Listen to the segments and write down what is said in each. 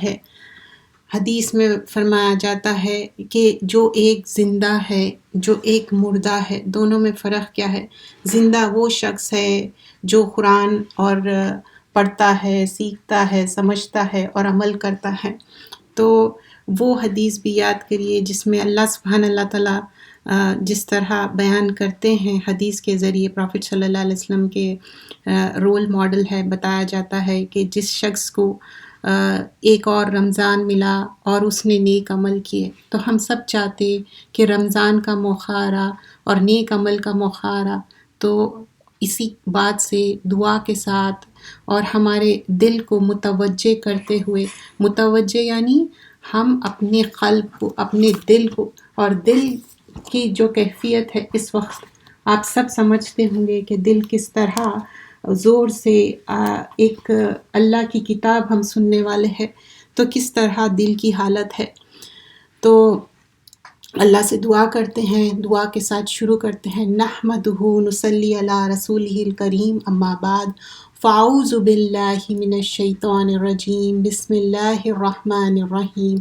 ہے۔ حدیث میں فرمایا جاتا ہے کہ جو ایک زندہ ہے جو ایک مردہ ہے، دونوں میں فرق کیا ہے؟ زندہ وہ شخص ہے جو قرآن اور پڑھتا ہے، سیکھتا ہے، سمجھتا ہے اور عمل کرتا ہے۔ تو وہ حدیث بھی یاد کریے جس میں اللہ تعالیٰ جس طرح بیان کرتے ہیں حدیث کے ذریعے، پرافٹ صلی اللہ علیہ وسلم کے رول ماڈل ہے، بتایا جاتا ہے کہ جس شخص کو ایک اور رمضان ملا اور اس نے نیک عمل کیے، تو ہم سب چاہتے کہ رمضان کا موقع آ رہا اور نیک عمل کا موقع آ رہا، تو اسی بات سے دعا کے ساتھ اور ہمارے دل کو متوجہ کرتے ہوئے، متوجہ یعنی ہم اپنے قلب کو، اپنے دل کو، اور دل کی جو کیفیت ہے اس وقت آپ سب سمجھتے ہوں گے کہ دل کس طرح زور سے ایک اللہ کی کتاب ہم سننے والے ہیں تو کس طرح دل کی حالت ہے۔ تو اللہ سے دعا کرتے ہیں، دعا کے ساتھ شروع کرتے ہیں، نحمدہ نصلی علی رسولہ الکریم، اما بعد، فاعوذ باللہ من الشیطان الرجیم، بسم اللہ الرحمن الرحیم،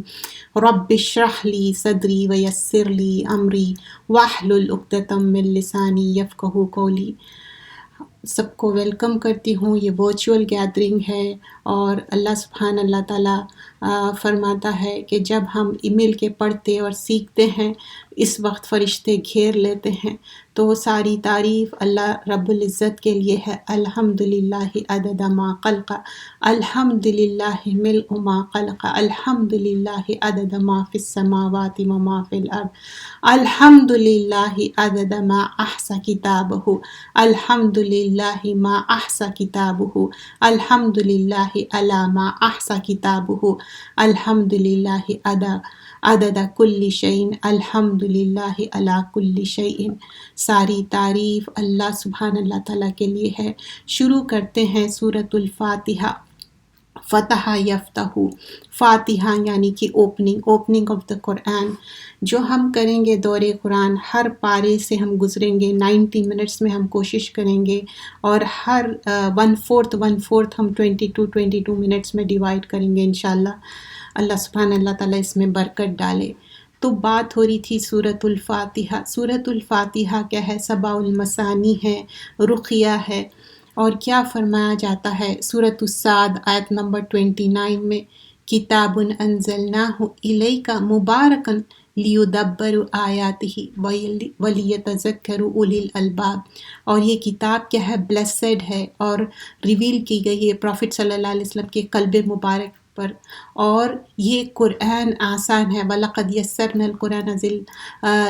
رب اشرح لی صدری ویسر لی امری واحلل عقدۃ من لسانی یفقہوا قولی۔ سب کو ویلکم کرتی ہوں، یہ ورچوئل گیدرنگ ہے اور اللہ تعالیٰ فرماتا ہے کہ جب ہم مل کے پڑھتے اور سیکھتے ہیں اس وقت فرشتے گھیر لیتے ہیں، تو ساری تعریف اللہ رب العزت کے لیے ہے۔ الحمدللہ عدد ما خلق، الحمدللہ ملء ما خلق، الحمدللہ عدد ما فی السماوات و ما فی الارض، الحمدللہ عدد ما احصى کتابہ، الحمدللہ ما احصى کتابہ، الحمدللہ علی ما احصى کتابہ، الحمدللہ عدد کل شیء، الحمدللہ علی کل شیء۔ ساری تعریف اللہ تعالیٰ کے لیے ہے۔ شروع کرتے ہیں سورۃ الفاتحہ۔ فتح یفتح، فاتحہ یعنی کہ اوپننگ آف دا قرآن، جو ہم کریں گے دور قرآن، ہر پارے سے ہم گزریں گے، 90 منٹس میں ہم کوشش کریں گے اور ہر 1/4 ہم 22 منٹس میں ڈیوائڈ کریں گے انشاءاللہ۔ اللہ تعالیٰ اس میں برکت ڈالے۔ تو بات ہو رہی تھی سورۃ الفاتحہ۔ سورۃ الفاتحہ کیا ہے؟ سبع المثانی ہے، رقیہ ہے۔ اور کیا فرمایا جاتا ہے سورۃ الصاد آیت نمبر 29 میں؟ کتاب انزلناہ الیک مبارک لیدبروا آیاتہ ولیتذکر اولی الالباب۔ اور یہ کتاب کیا ہے؟ بلیسڈ ہے اور ریویل کی گئی ہے پرافٹ صلی اللہ علیہ وسلم کے قلب مبارک پر، اور یہ قرآن آسان ہے۔ وَلَقَدْ يَسَّرْنَا الْقُرْآنَ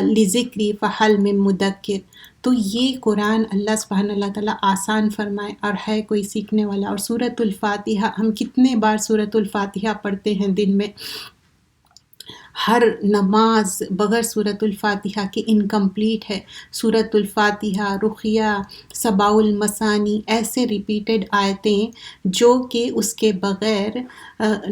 لِذِكْرِ فَهَلْ مِن مُدَّكِّرٍ۔ تو یہ قرآن اللہ تعالیٰ آسان فرمائے اور ہے کوئی سیکھنے والا۔ اور سورۃ الفاتحہ، ہم کتنے بار سورۃ الفاتحہ پڑھتے ہیں دن میں؟ ہر نماز بغیر سورۃ الفاتحہ کے انکمپلیٹ ہے۔ سورۃ الفاتحہ، رقیہ، سبع المثانی، ایسے ریپیٹڈ آیتیں جو کہ اس کے بغیر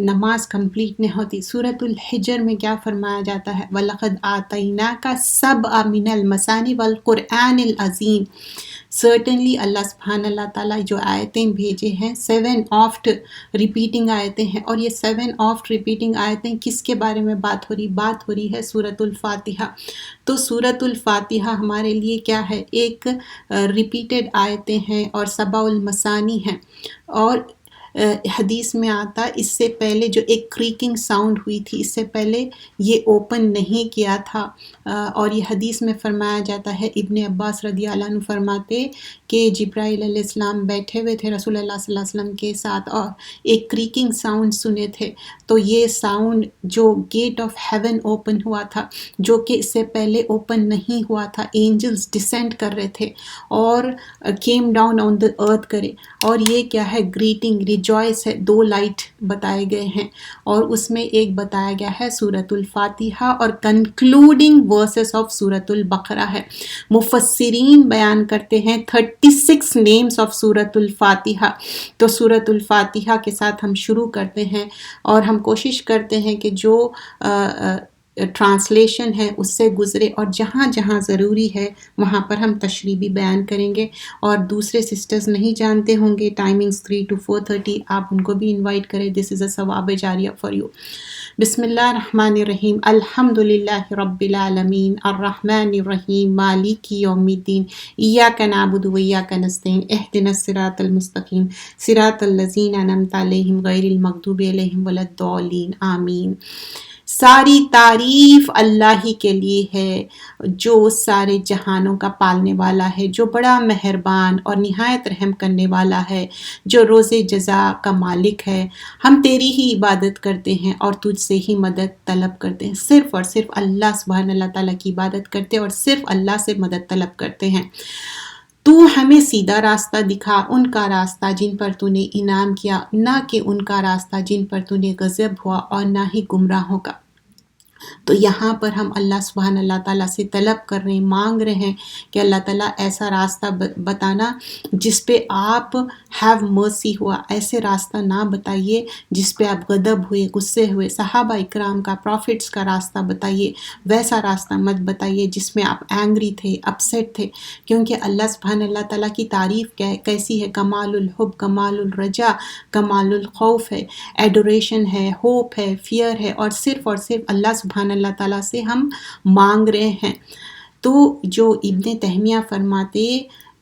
نماز کمپلیٹ نہیں ہوتی۔ سورۃ الحجر میں کیا فرمایا جاتا ہے؟ وَلَقَدْ آتَيْنَاكَ سَبْعًا مِنَ الْمَثَانِي وَالْقُرْآنِ الْعَظِيمِ۔ سرٹنلی اللہ تعالیٰ جو آیتیں بھیجے ہیں 7 آفٹ ریپیٹنگ آیتیں ہیں، اور یہ 7 آفٹ ریپیٹنگ آیتیں کس کے بارے میں بات ہو رہی ہے؟ سورۃ الفاتحہ۔ تو سورۃ الفاتحہ ہمارے لیے کیا ہے؟ ایک ریپیٹڈ آیتیں ہیں اور سبع المثانی ہیں۔ اور حدیث میں آتا اس سے پہلے جو ایک کریکنگ ساؤنڈ ہوئی تھی، اس سے پہلے یہ اوپن نہیں کیا تھا، اور یہ حدیث میں فرمایا جاتا ہے، ابن عباس رضی اللہ عنہ فرماتے کہ جبرائیل علیہ السلام بیٹھے ہوئے تھے رسول اللہ صلی اللہ علیہ وسلم کے ساتھ اور ایک کریکنگ ساؤنڈ سنے تھے۔ تو یہ ساؤنڈ جو گیٹ آف ہیون اوپن ہوا تھا، جو کہ اس سے پہلے اوپن نہیں ہوا تھا، اینجلز ڈسینڈ کر رہے تھے اور کیم ڈاؤن آن دی ارتھ کرے۔ اور یہ کیا ہے؟ گریٹنگ، ریجوائس ہے۔ 2 لائٹ بتائے گئے ہیں اور اس میں ایک بتایا گیا ہے سورۃ الفاتحہ، اور کنکلوڈنگ ورسز آف سورۃ البقرہ ہے۔ مفسرین بیان کرتے ہیں 36 نیمز آف سورۃ الفاتحہ۔ تو سورۃ الفاتحہ کے ساتھ ہم شروع کرتے ہیں اور ہم کوشش کرتے ہیں کہ جو ٹرانسلیشن ہے اس سے گزرے، اور جہاں جہاں ضروری ہے وہاں پر ہم تشریح بھی بیان کریں گے. اور دوسرے سسٹرز نہیں جانتے ہوں گے ٹائمنگز 3 to 4:30، آپ ان کو بھی انوائٹ کریں. دس از اے ثواب جاریہ فار یو. بسم اللہ الرحمن الرحیم. الحمد للہ رب العالمین الرحمن الرحیم مالک یوم الدین ایاک نعبد و ایاک نستعین اہدنا الصراط المستقیم صراط الذین انعمت علیہم غیر المغضوب علیہم ولا الضالین آمین. ساری تعریف اللہ ہی کے لیے ہے جو سارے جہانوں کا پالنے والا ہے، جو بڑا مہربان اور نہایت رحم کرنے والا ہے، جو روز جزا کا مالک ہے. ہم تیری ہی عبادت کرتے ہیں اور تجھ سے ہی مدد طلب کرتے ہیں. صرف اور صرف اللہ سبحانہ اللہ تعالیٰ کی عبادت کرتے ہیں اور صرف اللہ سے مدد طلب کرتے ہیں. تو ہمیں سیدھا راستہ دکھا، ان کا راستہ جن پر تو نے انعام کیا، نہ کہ ان کا راستہ جن پر تو نے غضب ہوا، اور نہ ہی گمراہوں کا. تو یہاں پر ہم اللہ سبحانہ اللہ تعالیٰ سے طلب کر رہے ہیں، مانگ رہے ہیں کہ اللہ تعالیٰ ایسا راستہ بتانا جس پہ آپ ہیو مرسی ہوا. ایسے راستہ نہ بتائیے جس پہ آپ غضب ہوئے، غصے ہوئے. صحابہ اکرام کا، پروفٹس کا راستہ بتائیے، ویسا راستہ مت بتائیے جس میں آپ اینگری تھے، اپسیٹ تھے. کیونکہ اللہ سبحانہ اللہ تعالیٰ کی تعریف کیسی ہے؟ کمال الحب، کمال الرجا، کمال الخوف ہے، ایڈوریشن ہے، ہوپ ہے، فیئر ہے، اور صرف اللہ سبحانہ اللہ تعالیٰ سے ہم مانگ رہے ہیں. تو جو ابن تیمیہ فرماتے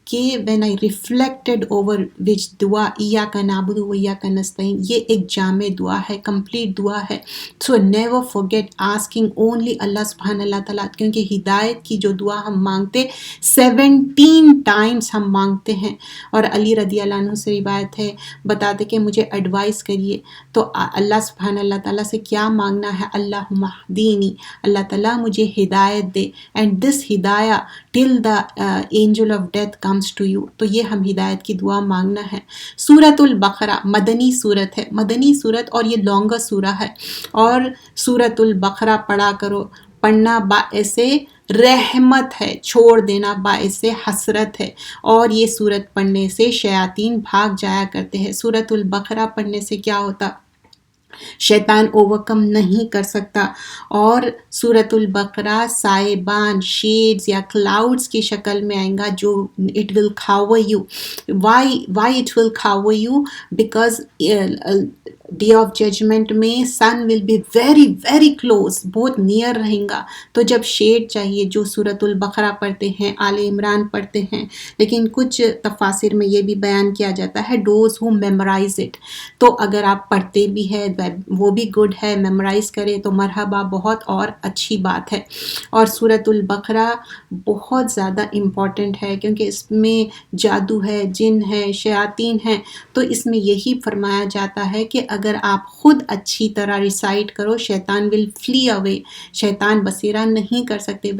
کہ when I reflected over which دعا ایاک نعبد و ایاک نستعین، یہ ایک جامع دعا ہے، کمپلیٹ دعا ہے. So never forget asking only اللہ سبحانہ اللہ تعالیٰ، کیونکہ ہدایت کی جو دعا ہم مانگتے 17 times ہم مانگتے ہیں. اور علی رضی اللہ عنہ سے روایت ہے، بتاتے کہ مجھے ایڈوائز کریے تو اللہ سبحانہ اللہ تعالیٰ سے کیا مانگنا ہے؟ اللہم اہدینی، اللہ تعالیٰ مجھے ہدایت دے. اینڈ دس ہدایہ till the angel of death comes to you. تو یہ ہم ہدایت کی دعا مانگنا ہے. سورۃ البقرہ مدنی سورت ہے، مدنی سورت، اور یہ لانگر سورہ ہے. اور سورۃ البقرہ پڑھا کرو، پڑھنا باعث رحمت ہے، چھوڑ دینا باعث حسرت ہے. اور یہ سورت پڑھنے سے شیاطین بھاگ جایا کرتے ہیں. سورۃ البقرہ پڑھنے سے کیا ہوتا؟ شیطان اوورکم نہیں کر سکتا. اور سورۃ البقرہ سائبان، شیڈز یا کلاؤڈز کی شکل میں آئیں گا جو it will cover you. Why it will cover you? Because day of judgment میں sun will be very very close, بہت نیئر رہیں گا. تو جب شیڈ چاہیے، جو سورۃ البقرہ پڑھتے ہیں، آل عمران پڑھتے ہیں، لیکن کچھ تفاسیر میں یہ بھی بیان کیا جاتا ہے دوز ہو میمورائز اٹ. تو اگر آپ پڑھتے بھی ہے وہ بھی گڈ ہے، میمورائز کرے تو مرحبا، بہت اور اچھی بات ہے. اور سورۃ البقرہ بہت زیادہ امپورٹنٹ ہے کیونکہ اس میں جادو ہے، جن ہے، شیاطین ہیں. تو اس میں یہی فرمایا جاتا ہے کہ اگر آپ خود اچھی طرح ریسائٹ کرو، شیطان ول فلی اوے. شیطان بسیرا نہیں کر سکتے.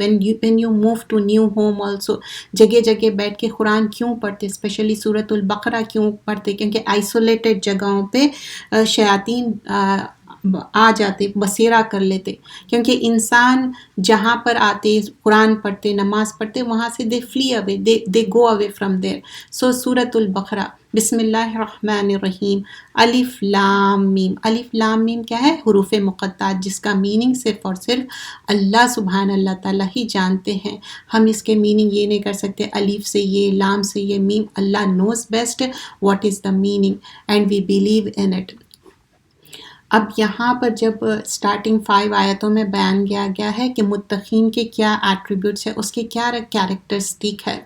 when you move to new home also، جگہ جگہ بیٹھ کے قرآن کیوں پڑھتے؟ اسپیشلی سورۃ البقرہ کیوں پڑھتے؟ کیونکہ آئسولیٹڈ جگہوں پہ شیاطین آ جاتے، بسیرا کر لیتے. کیونکہ انسان جہاں پر آتے، قرآن پڑھتے، نماز پڑھتے، وہاں سے دے فلی اوے، دے گو اوے فرام دیر. سو سورۃ البقرہ، بسم اللہ الرحمن الرحیم. الف لام میم. الف لام میم کیا ہے؟ حروف مقطعات، جس کا میننگ صرف اور صرف اللہ سبحانہ اللہ تعالیٰ ہی جانتے ہیں. ہم اس کے میننگ یہ نہیں کر سکتے الف سے یہ، لام سے یہ، میم. Allah knows best what is the meaning and we believe in it. اب یہاں پر جب سٹارٹنگ 5 آیتوں میں بیان کیا گیا ہے کہ متقین کے کیا ایٹریبیوٹس ہے، اس کے کیا کیریکٹرسٹک ہے.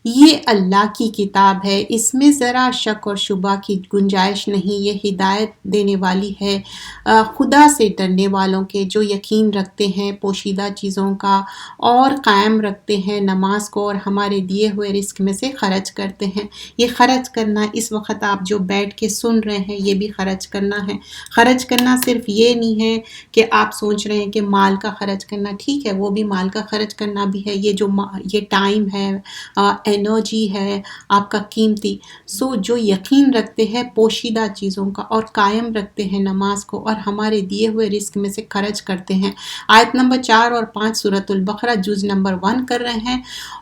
یہ اللہ کی کتاب ہے، اس میں ذرا شک اور شبہ کی گنجائش نہیں. یہ ہدایت دینے والی ہے خدا سے ڈرنے والوں کے، جو یقین رکھتے ہیں پوشیدہ چیزوں کا اور قائم رکھتے ہیں نماز کو، اور ہمارے دیے ہوئے رزق میں سے خرچ کرتے ہیں. یہ خرچ کرنا، اس وقت آپ جو بیٹھ کے سن رہے ہیں، یہ بھی خرچ کرنا ہے. خرچ کرنا صرف یہ نہیں ہے کہ آپ سوچ رہے ہیں کہ مال کا خرچ کرنا، ٹھیک ہے وہ بھی مال کا خرچ کرنا بھی ہے. یہ جو یہ ٹائم ہے، انرجی ہے آپ کا قیمتی. سو جو یقین رکھتے ہیں پوشیدہ چیزوں کا اور قائم رکھتے ہیں نماز کو اور ہمارے دیے ہوئے رزق میں سے خرچ کرتے ہیں. آیت نمبر 4 اور 5 سورۃ البقرہ جز نمبر 1 کر رہے ہیں.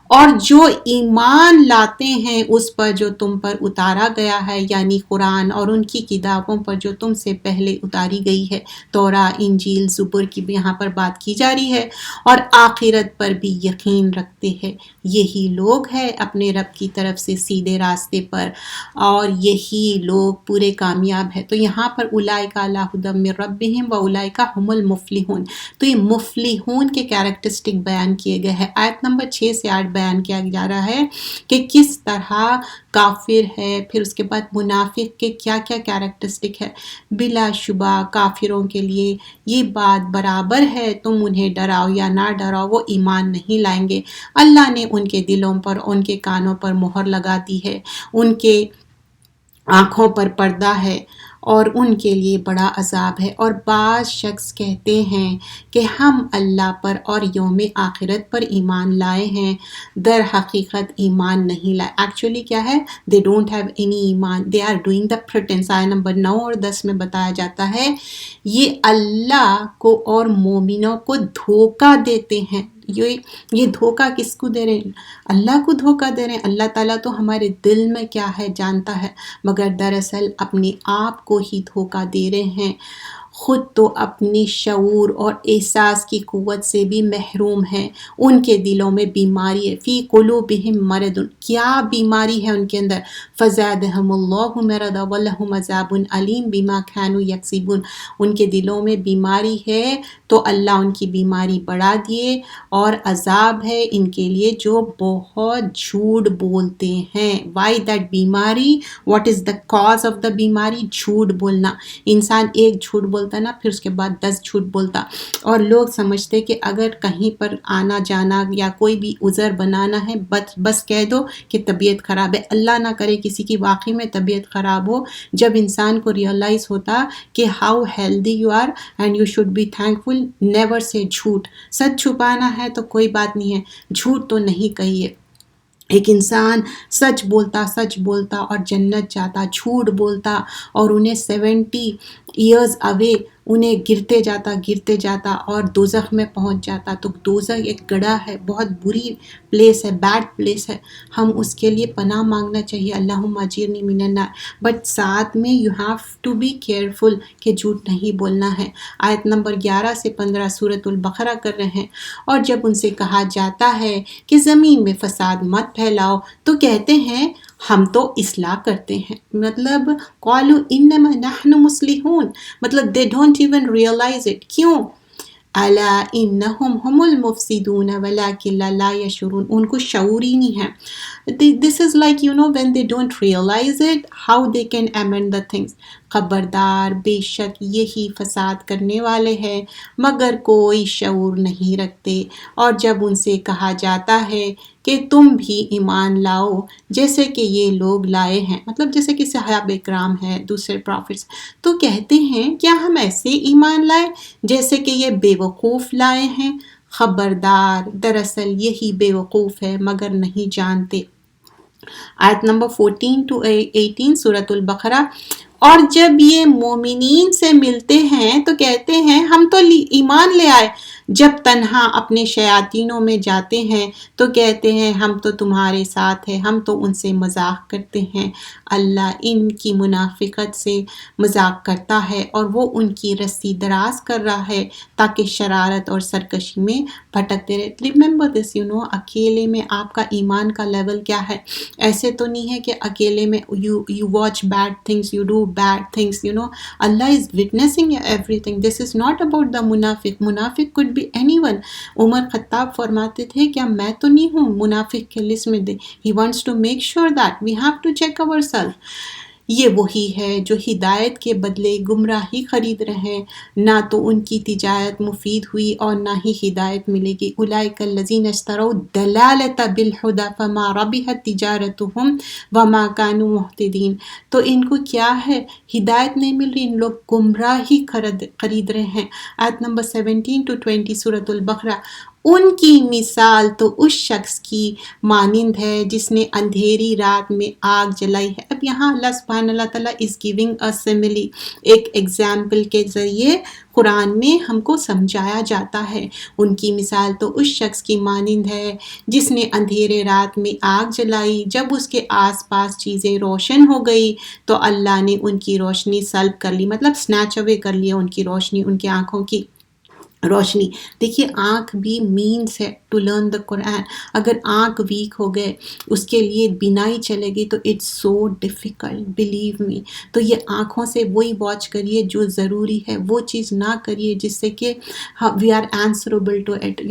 اور جو ایمان لاتے ہیں اس پر جو تم پر اتارا گیا ہے یعنی قرآن اور ان کی کتابوں پر جو تم سے پہلے اتاری گئی ہے، توراہ، انجیل، زبور کی بھی یہاں پر بات کی جا رہی ہے، اور آخرت پر بھی یقین رکھتے ہیں، یہی لوگ ہیں اپنے رب کی طرف سے سیدھے راستے پر، اور یہی لوگ پورے کامیاب ہیں. تو یہاں پر اولئک علی ھدی من ربہم واولئک ھم المفلحون. تو یہ مفلحون کے کیریکٹرسٹک بیان کیے گئے ہیں. آیت نمبر 6 سے 8 بیان کیا جا رہا ہے کہ کس طرح کافر ہے، پھر اس کے بعد منافق کے کیا کیا کیریکٹرسٹک ہے. بلا شبہ کافروں کے لیے یہ بات برابر ہے، تم انہیں ڈراؤ یا نہ ڈراؤ، وہ ایمان نہیں لائیں گے. اللہ نے ان کے دلوں پر، ان کے کانوں پر مہر لگا دی ہے، ان کے آنکھوں پر پردہ ہے، اور ان کے لیے بڑا عذاب ہے. اور بعض شخص کہتے ہیں کہ ہم اللہ پر اور یوم آخرت پر ایمان لائے ہیں، در حقیقت ایمان نہیں لائے. ایکچولی کیا ہے، they don't have any ایمان، they are doing the pretense. آیت نمبر 9 اور 10 میں بتایا جاتا ہے یہ اللہ کو اور مومنوں کو دھوکہ دیتے ہیں. یہ دھوکہ کس کو دے رہے ہیں؟ اللہ کو دھوکہ دے رہے ہیں. اللہ تعالیٰ تو ہمارے دل میں کیا ہے جانتا ہے، مگر دراصل اپنے آپ کو ہی دھوکہ دے رہے ہیں. خود تو اپنی شعور اور احساس کی قوت سے بھی محروم ہیں. ان کے دلوں میں بیماری ہے. فی قلوبہم مرض، کیا بیماری ہے ان کے اندر؟ فزادہم اللہ مرضا ولہم عذاب علیم بما کانوا یکسبون. ان کے دلوں میں بیماری ہے تو اللہ ان کی بیماری بڑھا دیے، اور عذاب ہے ان کے لیے جو بہت جھوٹ بولتے ہیں. وائی دیٹ بیماری؟ What is the cause of the بیماری؟ جھوٹ بولنا. انسان ایک جھوٹ بولتا نا، پھر اس کے بعد 10 جھوٹ بولتا، اور لوگ سمجھتے کہ اگر کہیں پر آنا جانا یا کوئی بھی عذر بنانا ہے بس کہہ دو کہ طبیعت خراب ہے. اللہ نہ کرے کسی کی واقعی میں طبیعت خراب ہو. جب انسان کو ریئلائز ہوتا کہ how healthy you are and you should be thankful, never say جھوٹ. سچ چھپانا ہے تو کوئی بات نہیں ہے، جھوٹ تو نہیں کہیے. ایک انسان سچ بولتا اور جنت جاتا، جھوٹ بولتا اور انہیں 70 ایئرز اوے انہیں گرتے جاتا اور دوزخ میں پہنچ جاتا. تو دوزخ ایک گڑھا ہے، بہت بری پلیس ہے، بیڈ پلیس ہے. ہم اس کے لیے پناہ مانگنا چاہیے، اللہم اجرنی من النار. بٹ ساتھ میں you have to be careful کہ جھوٹ نہیں بولنا ہے. آیت نمبر 11 سے 15 سورۃ البقرہ کر رہے ہیں. اور جب ان سے کہا جاتا ہے کہ زمین میں فساد مت پھیلاؤ تو کہتے ہیں ہم تو اصلاح کرتے ہیں. مطلب قالوا انما نحن مصلحون، مطلب they don't even realize it. کیوں؟ الا انہم هم المفسدون ولکن لا یشعرون. ان کو شعور ہی نہیں ہے. This is like when they don't realize it, how they can amend the things. خبردار، بے شک یہی فساد کرنے والے ہیں مگر کوئی شعور نہیں رکھتے. اور جب ان سے کہا جاتا ہے کہ تم بھی ایمان لاؤ جیسے کہ یہ لوگ لائے ہیں، مطلب جیسے کہ صحابہ کرام ہیں، دوسرے پروفٹس، تو کہتے ہیں کیا ہم ایسے ایمان لائے جیسے کہ یہ بے وقوف لائے ہیں؟ خبردار، دراصل یہی بے وقوف ہے مگر نہیں جانتے. آیت نمبر 14 to 18 سورۃ البقرہ. اور جب یہ مومنین سے ملتے ہیں تو کہتے ہیں ہم تو ایمان لے آئے. جب تنہا اپنے شیاطینوں میں جاتے ہیں تو کہتے ہیں ہم تو تمہارے ساتھ ہیں، ہم تو ان سے مذاق کرتے ہیں. اللہ ان کی منافقت سے مذاق کرتا ہے اور وہ ان کی رسی دراز کر رہا ہے تاکہ شرارت اور سرکشی میں بھٹکتے رہے. ریممبر دس، اکیلے میں آپ کا ایمان کا لیول کیا ہے. ایسے تو نہیں ہے کہ اکیلے میں you watch bad things, you do bad things, Allah is witnessing everything. This is not about the munafiq. Munafiq could be anyone. عمر خطاب فرماتے تھے کیا میں تو نہیں ہوں منافق کے لسٹ میں دے. He wants to make sure that we have to check ourselves. یہ وہی ہے جو ہدایت کے بدلے گمراہی خرید رہے ہیں. نہ تو ان کی تجارت مفید ہوئی اور نہ ہی ہدایت ملے گی. اولئک الذین اشتروا الضلالۃ بالہدی فما ربحت تجارتہم وما کانوا مہتدین. تو ان کو کیا ہے، ہدایت نہیں مل رہی، ان لوگ گمراہی خرید رہے ہیں. آیت نمبر 17 to 20 سورۃ البقرہ. ان کی مثال تو اس شخص کی مانند ہے جس نے اندھیری رات میں آگ جلائی ہے. اب یہاں اللہ سبحانہ اللہ تعالیٰ از گیونگ اے سملی، ایک ایگزامپل کے ذریعے قرآن میں ہم کو سمجھایا جاتا ہے. ان کی مثال تو اس شخص کی مانند ہے جس نے اندھیرے رات میں آگ جلائی، جب اس کے آس پاس چیزیں روشن ہو گئی تو اللہ نے ان کی روشنی سلب کر لی، مطلب سنیچ اوے کر لیا ان کی روشنی، ان کی آنکھوں کی روشنی. دیکھیے آنکھ بھی مینس ہے ٹو لرن دا قرآن. اگر آنکھ ویک ہو گئے، اس کے لیے بینائی چلے گی تو it's so difficult, believe me. تو یہ آنکھوں سے وہی واچ کریے جو ضروری ہے، وہ چیز نہ کریے جس سے کہ we are answerable to it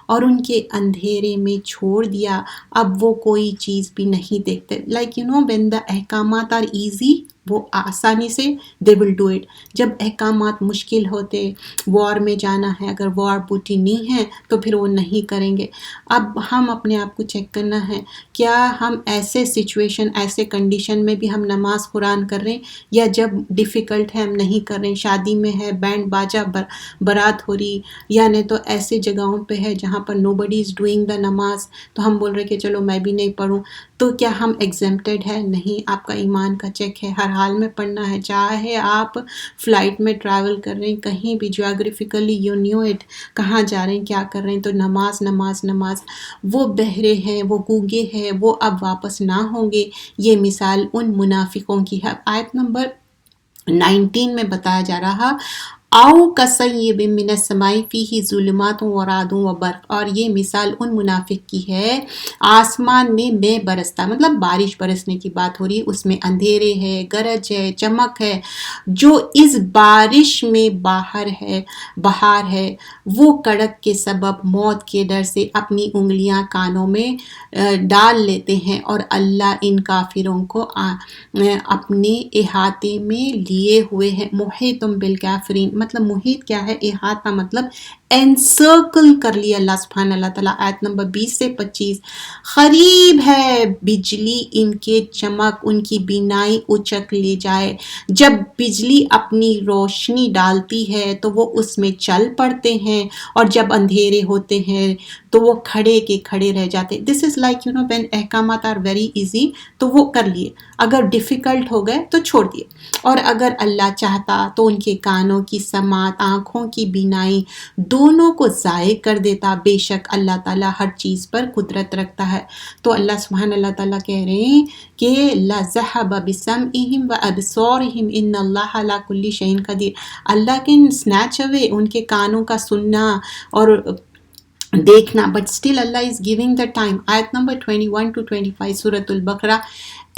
اور ان کے اندھیرے میں چھوڑ دیا. اب وہ کوئی چیز بھی نہیں دیکھتے. لائک وین دا احکامات آر ایزی، وہ آسانی سے دے ول ڈو اٹ. جب احکامات مشکل ہوتے، وار میں جانا ہے، اگر وار بوٹی نہیں ہے تو پھر وہ نہیں کریں گے. اب ہم اپنے آپ کو چیک کرنا ہے، کیا ہم ایسے سچویشن، ایسے کنڈیشن میں بھی ہم نماز قرآن کر رہے ہیں، یا جب ڈیفیکلٹ ہے ہم نہیں کر رہے ہیں، شادی میں ہے، بینڈ باجا برات ہو رہی، یا نہیں تو ایسے جگہوں پہ ہے جہاں پر نو بڈی از ڈوئنگ دا نماز، تو ہم بول رہے کہ چلو میں بھی نہیں پڑھوں. تو کیا ہم ایگزمپٹیڈ ہے؟ نہیں. آپ کا ایمان کا چیک ہے، ہر حال میں پڑھنا ہے. چاہے آپ فلائٹ میں ٹریول کر رہے ہیں، کہیں بھی جیوگرافیکلی یو نیو اٹ، کہاں جا رہے ہیں، کیا کر رہے ہیں، تو نماز نماز نماز. وہ بہرے ہیں، وہ گونگے ہیں، وہ اب واپس نہ ہوں گے. یہ مثال ان منافقوں کی ہے. آیت نمبر 19 میں بتایا جا رہا، او کصیب من السماء فیہ ظلمات ورعد وبرق. اور یہ مثال ان منافق کی ہے، آسمان میں برستا، مطلب بارش برسنے کی بات ہو رہی ہے، اس میں اندھیرے ہے، گرج ہے، چمک ہے. جو اس بارش میں بہار ہے، وہ کڑک کے سبب موت کے ڈر سے اپنی انگلیاں کانوں میں ڈال لیتے ہیں، اور اللہ ان کافروں کو اپنے احاطے میں لیے ہوئے ہیں. محیط بالکافرین، مطلب محیط کیا ہے؟ احاطہ، مطلب انسرکل کر لیا اللہ سبحانہ اللہ تعالیٰ. آیت نمبر 20 سے 25، قریب ہے بجلی ان کے چمک، ان کی بینائی اچک لے جائے. جب بجلی اپنی روشنی ڈالتی ہے تو وہ اس میں چل پڑتے ہیں، اور جب اندھیرے ہوتے ہیں تو وہ کھڑے کے کھڑے رہ جاتے. دس از لائک when احکامات آر ویری ایزی تو وہ کر لیے، اگر ڈیفیکلٹ ہو گئے تو چھوڑ دیے. اور اگر اللہ چاہتا تو ان کے کانوں کی سماعت، آنکھوں کی بینائی، دونوں کو ضائع کر دیتا. بے شک اللہ تعالیٰ ہر چیز پر قدرت رکھتا ہے. تو اللہ سبحانہ اللہ تعالیٰ کہہ رہے ہیں کہ لَذَهَبَ بِسَمْعِهِمْ وَأَبْصَارِهِمْ إِنَّ اللَّهَ عَلَىٰ كُلِّ شَيْءٍ قَدِيرٌ. اللہ کین snatch away ان کے کانوں کا سننا اور دیکھنا، but still Allah is giving the time. آیت نمبر 21 to 25 سورۃ البقرہ.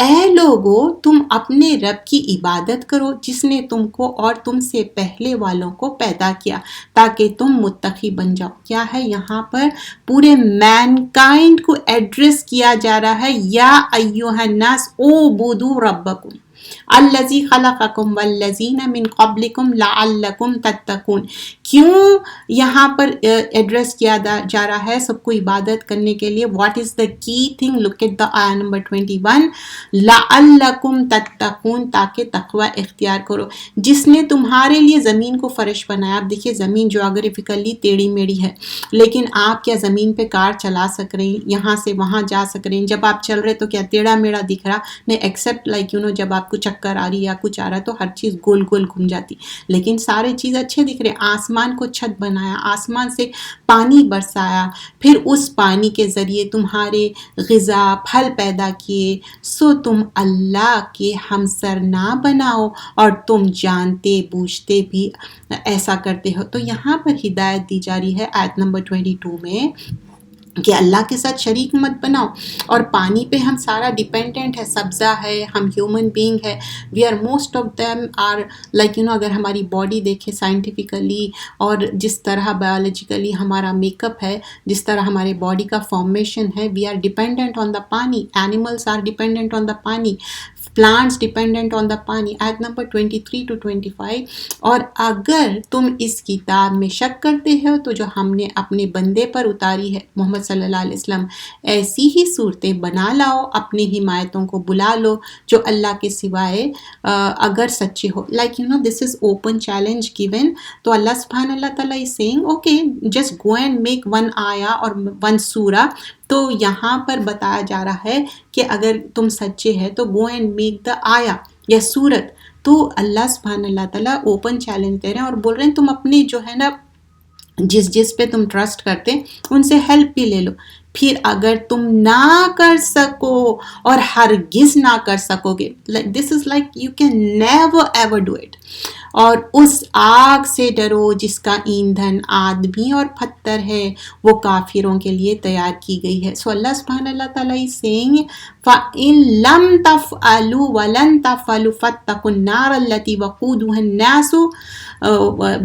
اے لوگو، تم اپنے رب کی عبادت کرو جس نے تم کو اور تم سے پہلے والوں کو پیدا کیا تاکہ تم متقی بن جاؤ. کیا ہے یہاں پر؟ پورے مین کائنڈ کو ایڈریس کیا جا رہا ہے. یا ایھا الناس اعبدوا ربکم الذی خلقکم والذین من قبلکم لعلکم تتقون. کیوں یہاں پر ایڈریس کیا جا رہا ہے سب کو عبادت کرنے کے لیے؟ واٹ از دا کی تھنگ؟ لک ایٹ دا آیت نمبر 21، لعلکم تتقون، تاکہ تقوی اختیار کرو. جس نے تمہارے لیے زمین کو فرش بنایا. آپ دیکھیے زمین جیوگرافیکلی ٹیڑھی میڑھی ہے، لیکن آپ کیا زمین پہ کار چلا سک رہے ہیں، یہاں سے وہاں جا سک رہے ہیں؟ جب آپ چل رہے تو کیا ٹیڑھا میڑھا دکھ رہا؟ نہیں، ایکسیپٹ لائک جب آپ کو چکر آ رہی یا کچھ آ رہا ہے تو ہر چیز گول گول گھوم جاتی، لیکن سارے چیز اچھے دکھ رہے. آسمان کو چھت بنایا، آسمان سے پانی برسایا، پھر اس پانی کے ذریعے تمہارے غذا پھل پیدا کیے. سو تم اللہ کے ہمسر نہ بناؤ، اور تم جانتے بوجھتے بھی ایسا کرتے ہو. تو یہاں پر ہدایت دی جا رہی ہے آیت نمبر 22 میں کہ اللہ کے ساتھ شریک مت بناؤ. اور پانی پہ ہم سارا ڈیپینڈنٹ ہے، سبزہ ہے، ہم ہیومن بینگ ہے، we are most of them are like اگر ہماری باڈی دیکھے سائنٹیفکلی اور جس طرح بایولوجیکلی ہمارا میک اپ ہے، جس طرح ہمارے باڈی کا فارمیشن ہے، وی آر ڈیپینڈنٹ آن دا پانی. اینیملس آر ڈیپینڈنٹ آن دا پانی. plants dependent on the پانی. آیت نمبر 23 to 25. اور اگر تم اس کتاب میں شک کرتے ہو تو جو ہم نے اپنے بندے پر اتاری ہے محمد صلی اللہ علیہ وسلم، ایسی ہی صورتیں بنا لاؤ، اپنی حمایتوں کو بلا لو جو اللہ کے سوائے اگر سچے ہو. like this is open challenge given. تو اللہ سبحانہ اللہ تعالیٰ is saying okay just go and make one آیا اور one سورہ. تو یہاں پر بتایا جا رہا ہے کہ اگر تم سچے ہیں تو go and make the آیا یا سورت. تو اللہ سبحانہ اللہ تعالیٰ اوپن چیلنج دے رہے ہیں اور بول رہے ہیں تم اپنی جو ہے نا جس پہ تم ٹرسٹ کرتے ان سے ہیلپ بھی لے لو. پھر اگر تم نہ کر سکو اور ہرگز نہ کر سکو گے، this is like you can never ever do it. اور اس آگ سے ڈرو جس کا ایندھن آدمی اور پتھر ہے، وہ کافروں کے لیے تیار کی گئی ہے. سو اللہ سبحانہ اللہ تعالیٰ is saying فَإِن لَمْ تَفْعَلُوا وَلَن تَفْعَلُوا فَاتَّقُوا النَّارَ الَّتِي وَقُودُهَا النَّاسُ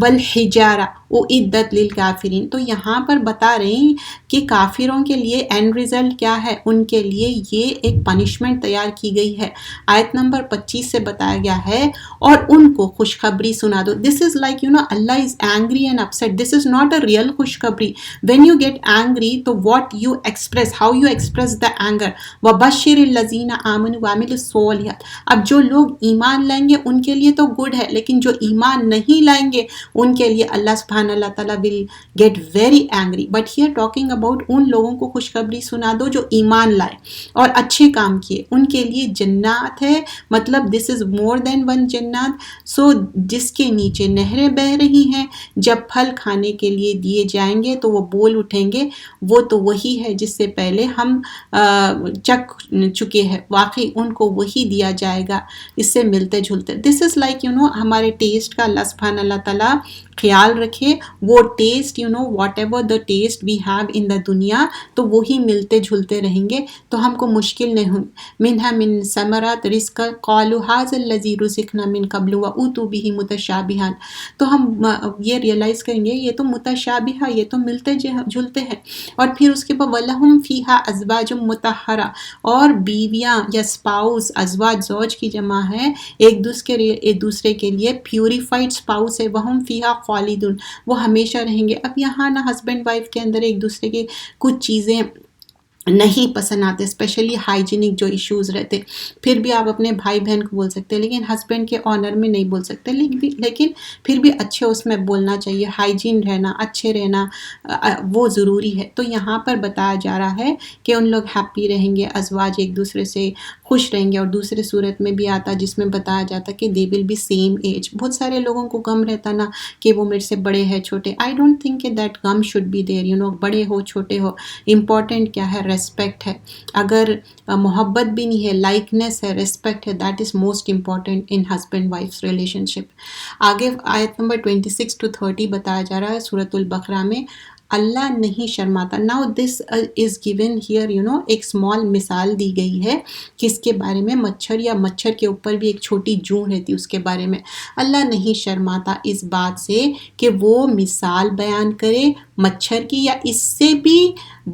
وَالْحِجَارَةُ اُعِدَّتْ لِلْكَافِرِينَ. تو یہاں پر بتا رہے ہیں کہ کافروں کے لیے اینڈ ریزلٹ کیا ہے، ان کے لیے یہ ایک پنشمنٹ تیار کی گئی ہے. آیت نمبر 25 سے بتایا گیا ہے اور ان کو خوشخبری سنا دو. This is like Allah is angry and upset. This is not a real خوشخبری. وین یو گیٹ اینگری تو what you express, how you express the anger. وبشر الذین آمنوا وعملوا الصالحات. اب جو لوگ ایمان لائیں گے ان کے لیے تو گڈ ہے، لیکن جو ایمان نہیں لائیں گے ان کے لیے اللہ سبحانہ اللہ تعالیٰ will get very angry. But here talking about ان لوگوں کو خوشخبری سنا دو جو ایمان لائے اور اچھے کام کیے، ان کے لیے جنات ہے. مطلب دس از مور دین ون جنات. سو جس کے نیچے نہریں بہہ رہی ہیں، جب پھل کھانے کے لیے دیے جائیں گے تو وہ بول اٹھیں گے وہ تو وہی ہے جس سے پہلے ہم چک چکے ہیں. واقعی ان کو وہی دیا جائے گا، اس سے ملتے جھلتے. دس از لائک ہمارے ٹیسٹ کا اللہ سبحانہ اللہ تعالیٰ خیال رکھے. وہ test whatever the test we have in the دنیا، تو وہی ملتے جھلتے رہیں گے تو ہم کو مشکل نہیں ہوئی. منہا من ثمرات رزق قالوا ھذا الذی رزقنا من قبل واتوا به متشابہا. تو ہم یہ ریئلائز کریں گے یہ تو متشابہ، یہ تو ملتے جھلتے ہیں. اور پھر اس کے بعد وَلَهُمْ فِيهَا أَزْوَاجٌ مُطَهَّرَةٌ، اور بیویاں یا اسپاؤس، ازواج زوج کی جمع ہے، ایک دوسرے کے لیے پیوریفائڈ اسپاؤس ہے. وَهُمْ فِيهَا خالدون، وہ ہمیشہ رہیں گے. اب یہاں نا ہسبینڈ وائف کے اندر ایک دوسرے کے کچھ چیزیں نہیں پسند آتے، اسپیشلی ہائیجینک جو ایشوز رہتے. پھر بھی آپ اپنے بھائی بہن کو بول سکتے ہیں لیکن ہسبینڈ کے آنر میں نہیں بول سکتے. لیکن پھر بھی اچھے اس میں بولنا چاہیے. ہائیجین رہنا، اچھے رہنا وہ ضروری ہے. تو یہاں پر بتایا جا رہا ہے کہ ان لوگ ہیپی رہیں گے، ازواج ایک دوسرے سے خوش رہیں گے. اور دوسرے صورت میں بھی آتا جس میں بتایا جاتا کہ دے ول بی سیم ایج. بہت سارے لوگوں کو غم رہتا نا کہ وہ میرے سے بڑے ہیں چھوٹے. آئی ڈونٹ تھنک کہ دیٹ غم شوڈ بی دیر. بڑے ہو چھوٹے ہو، امپورٹنٹ کیا ہے؟ ریسپیکٹ ہے. اگر محبت بھی نہیں ہے، لائکنیس ہے، ریسپیکٹ ہے، that is most important in husband wife relationship. آگے آیت نمبر 26 to 30 بتایا جا رہا ہے سورۃ البقرہ میں. اللہ نہیں شرماتا. Now this is given here ایک اسمال مثال دی گئی ہے کس کے بارے میں؟ مچھر، یا مچھر کے اوپر بھی ایک چھوٹی جوں رہتی اس کے بارے میں. اللہ نہیں شرماتا اس بات سے کہ وہ مثال بیان کرے مچھر کی یا اس سے بھی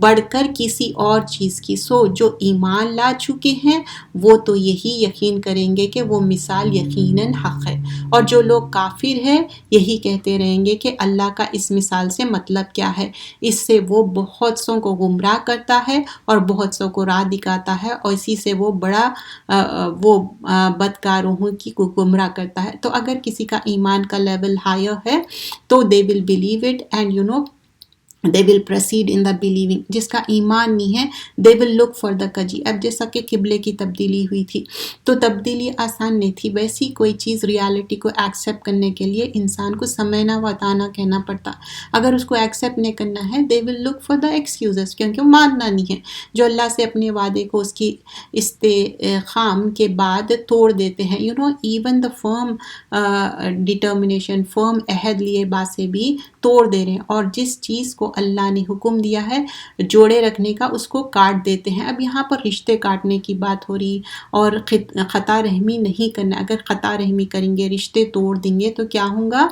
بڑھ کر کسی اور چیز کی. سو جو ایمان لا چکے ہیں وہ تو یہی یقین کریں گے کہ وہ مثال یقیناً حق ہے. اور جو لوگ کافر ہیں یہی کہتے رہیں گے کہ اللہ کا اس مثال سے مطلب کیا ہے. اس سے وہ بہت سوں کو گمراہ کرتا ہے اور بہت سوں کو راہ دکھاتا ہے، اور اسی سے وہ بڑا بدکاروں کی کو گمراہ کرتا ہے. تو اگر کسی کا ایمان کا لیول ہائر ہے تو they will believe it and they will proceed in the believing. جس کا ایمان نہیں ہے they will look for the کجی. اب جیسا کہ قبلے کی تبدیلی ہوئی تھی تو تبدیلی آسان نہیں تھی، ویسی کوئی چیز ریالٹی کو ایکسیپٹ کرنے کے لیے انسان کو سمجھنا بتانا کہنا پڑتا. اگر اس کو ایکسیپٹ نہیں کرنا ہے they will look for the excuses، کیونکہ وہ ماننا نہیں ہے. جو اللہ سے اپنے وعدے کو اس کی استحقام کے بعد توڑ دیتے ہیں. even the firm determination، firm عہد لیے بات سے بھی توڑ دے رہے ہیں، اور جس چیز کو اللہ نے حکم دیا ہے جوڑے رکھنے کا اس کو کاٹ دیتے ہیں. اب یہاں پر رشتے کاٹنے کی بات ہو رہی اور خطا رحمی نہیں کرنا. اگر خطا رحمی کریں گے، رشتے توڑ دیں گے تو کیا ہوگا؟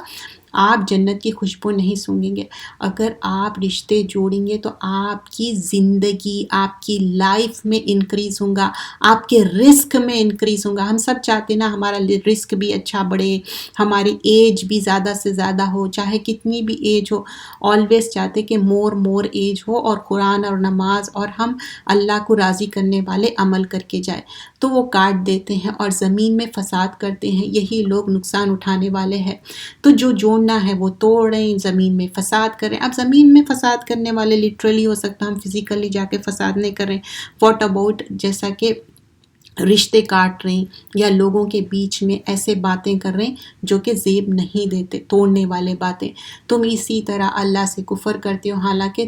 آپ جنت کی خوشبو نہیں سونگیں گے. اگر آپ رشتے جوڑیں گے تو آپ کی زندگی، آپ کی لائف میں انکریز ہوں گا، آپ کے رزق میں انکریز ہوں گا. ہم سب چاہتے نا ہمارا رزق بھی اچھا بڑھے، ہماری ایج بھی زیادہ سے زیادہ ہو، چاہے کتنی بھی ایج ہو. آلویز چاہتے کہ مور ایج ہو اور قرآن اور نماز اور ہم اللہ کو راضی کرنے والے عمل کر کے جائے. تو وہ کاٹ دیتے ہیں اور زمین میں فساد کرتے ہیں. یہی لوگ نقصان اٹھانے والے ہیں. تو جو جوڑنا ہے وہ توڑ رہے ہیں، زمین میں فساد کر رہے ہیں. اب زمین میں فساد کرنے والے لٹرلی ہو سکتا ہم فزیکلی جا کے فساد نہیں کر رہے ہیں. واٹ اباؤٹ جیسا کہ رشتے کاٹ رہے ہیں یا لوگوں کے بیچ میں ایسے باتیں کر رہے ہیں جو کہ زیب نہیں دیتے، توڑنے والے باتیں. تم اسی طرح اللہ سے کفر کرتے ہو، حالانکہ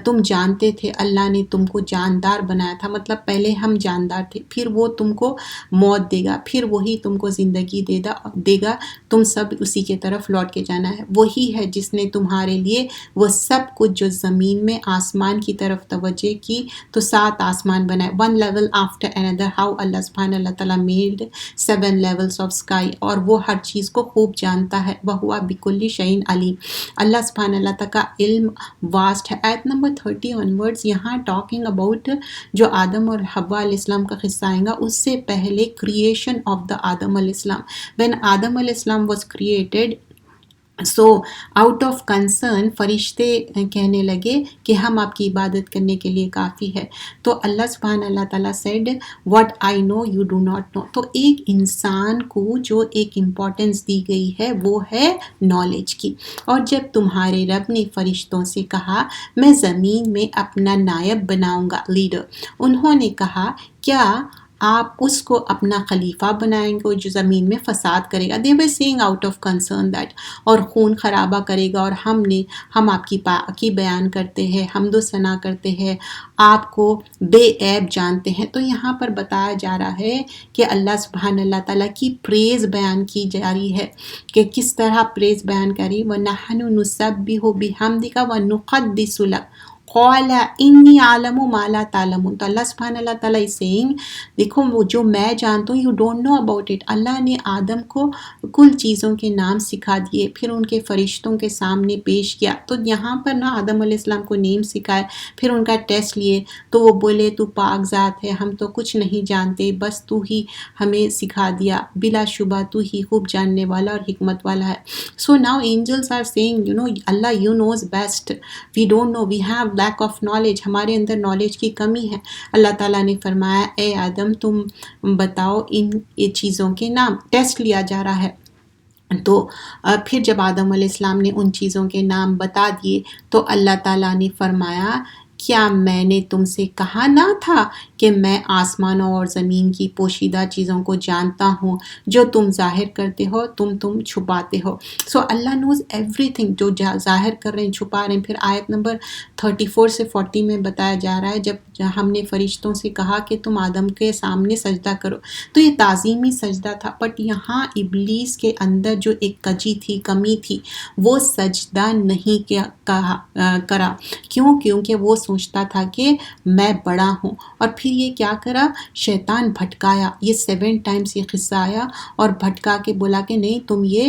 تم جانتے تھے اللہ نے تم کو جاندار بنایا تھا. مطلب پہلے ہم جاندار تھے، پھر وہ تم کو موت دے گا، پھر وہی تم کو زندگی دے گا. تم سب اسی کے طرف لوٹ کے جانا ہے. وہی ہے جس نے تمہارے لیے وہ سب کچھ جو زمین میں آسمان کی طرف توجہ کی تو 7 آسمان بنائے. 1 level after another. how اللہ سبحانہ اللہ تعالیٰ made 7 levels of sky. اور وہ ہر چیز کو خوب جانتا ہے. وَهُوَ بِكُلِّ شَيْءٍ عَلِيمٌ. اللہ سبحانہ اللہ تعالیٰ کا علم واسٹ ہے. آیت نمبر 30 onwards یہاں ٹاکنگ اباؤٹ جو آدم اور حوا علیہ السلام کا قصہ آئے گا، اس سے پہلے کریشن آف دا آدم علیہ السلام. when آدم علیہ السلام was created, so out of concern فرشتے کہنے لگے کہ ہم آپ کی عبادت کرنے کے لیے کافی ہے. تو اللہ سبحانہ اللہ تعالیٰ said what I know you do not know. تو ایک انسان کو جو ایک امپورٹنس دی گئی ہے وہ ہے نالج کی. اور جب تمہارے رب نے فرشتوں سے کہا میں زمین میں اپنا نائب بناؤں گا، لیڈر، انہوں نے کہا کیا آپ اس کو اپنا خلیفہ بنائیں گے جو زمین میں فساد کرے گا. they were saying out of concern that اور خون خرابہ کرے گا. اور ہم آپ کی پاکی بیان کرتے ہیں، حمد و ثنا کرتے ہیں، آپ کو بے عیب جانتے ہیں. تو یہاں پر بتایا جا رہا ہے کہ اللہ سبحانہ اللہ تعالیٰ کی پریز بیان کی جا رہی ہے کہ کس طرح پریز بیان کری. وَنَحْنُ نُسَبِّحُ بِحَمْدِكَ وَنُقَدِّسُ لَكَ قَالَ إِنِّي أَعْلَمُ مَا لَا تَعْلَمُونَ. تو اللہ سبحانہ اللہ تعالیٰ is saying دیکھو وہ جو میں جانتا ہوں، you don't know about it. Allah نے آدم کو کل چیزوں کے نام سکھا دیے، پھر ان کے فرشتوں کے سامنے پیش کیا. تو یہاں پر نا آدم علیہ السلام کو نیم سکھائے، پھر ان کا ٹیسٹ لیے تو وہ بولے تو پاک ذات ہے، ہم تو کچھ نہیں جانتے، بس تو ہی ہمیں سکھا دیا، بلا شبہ تو ہی خوب جاننے والا اور حکمت والا ہے. So now angels are seeing Allah you knows best, we don't know, we have lack of knowledge, ہمارے اندر نالج کی کمی ہے. اللہ تعالیٰ نے فرمایا اے آدم تم بتاؤ ان چیزوں کے نام. ٹیسٹ لیا جا رہا ہے. تو پھر جب آدم علیہ السلام نے ان چیزوں کے نام بتا دیے تو اللہ تعالیٰ نے فرمایا کیا میں نے تم سے کہا نہ تھا کہ میں آسمانوں اور زمین کی پوشیدہ چیزوں کو جانتا ہوں، جو تم ظاہر کرتے ہو تم چھپاتے ہو. سو اللہ نوز ایوری تھنگ، جو ظاہر کر رہے ہیں چھپا رہے ہیں. پھر آیت نمبر 34 سے 40 میں بتایا جا رہا ہے جب ہم نے فرشتوں سے کہا کہ تم آدم کے سامنے سجدہ کرو، تو یہ تعظیمی سجدہ تھا. بٹ یہاں ابلیس کے اندر جو ایک کجی تھی، کمی تھی، وہ سجدہ نہیں کرا. کیونکہ وہ سوچتا تھا کہ میں بڑا ہوں. اور پھر یہ کیا کرا، شیطان بھٹکایا. یہ 7 times یہ قصہ آیا اور بھٹکا کے بولا کہ نہیں تم یہ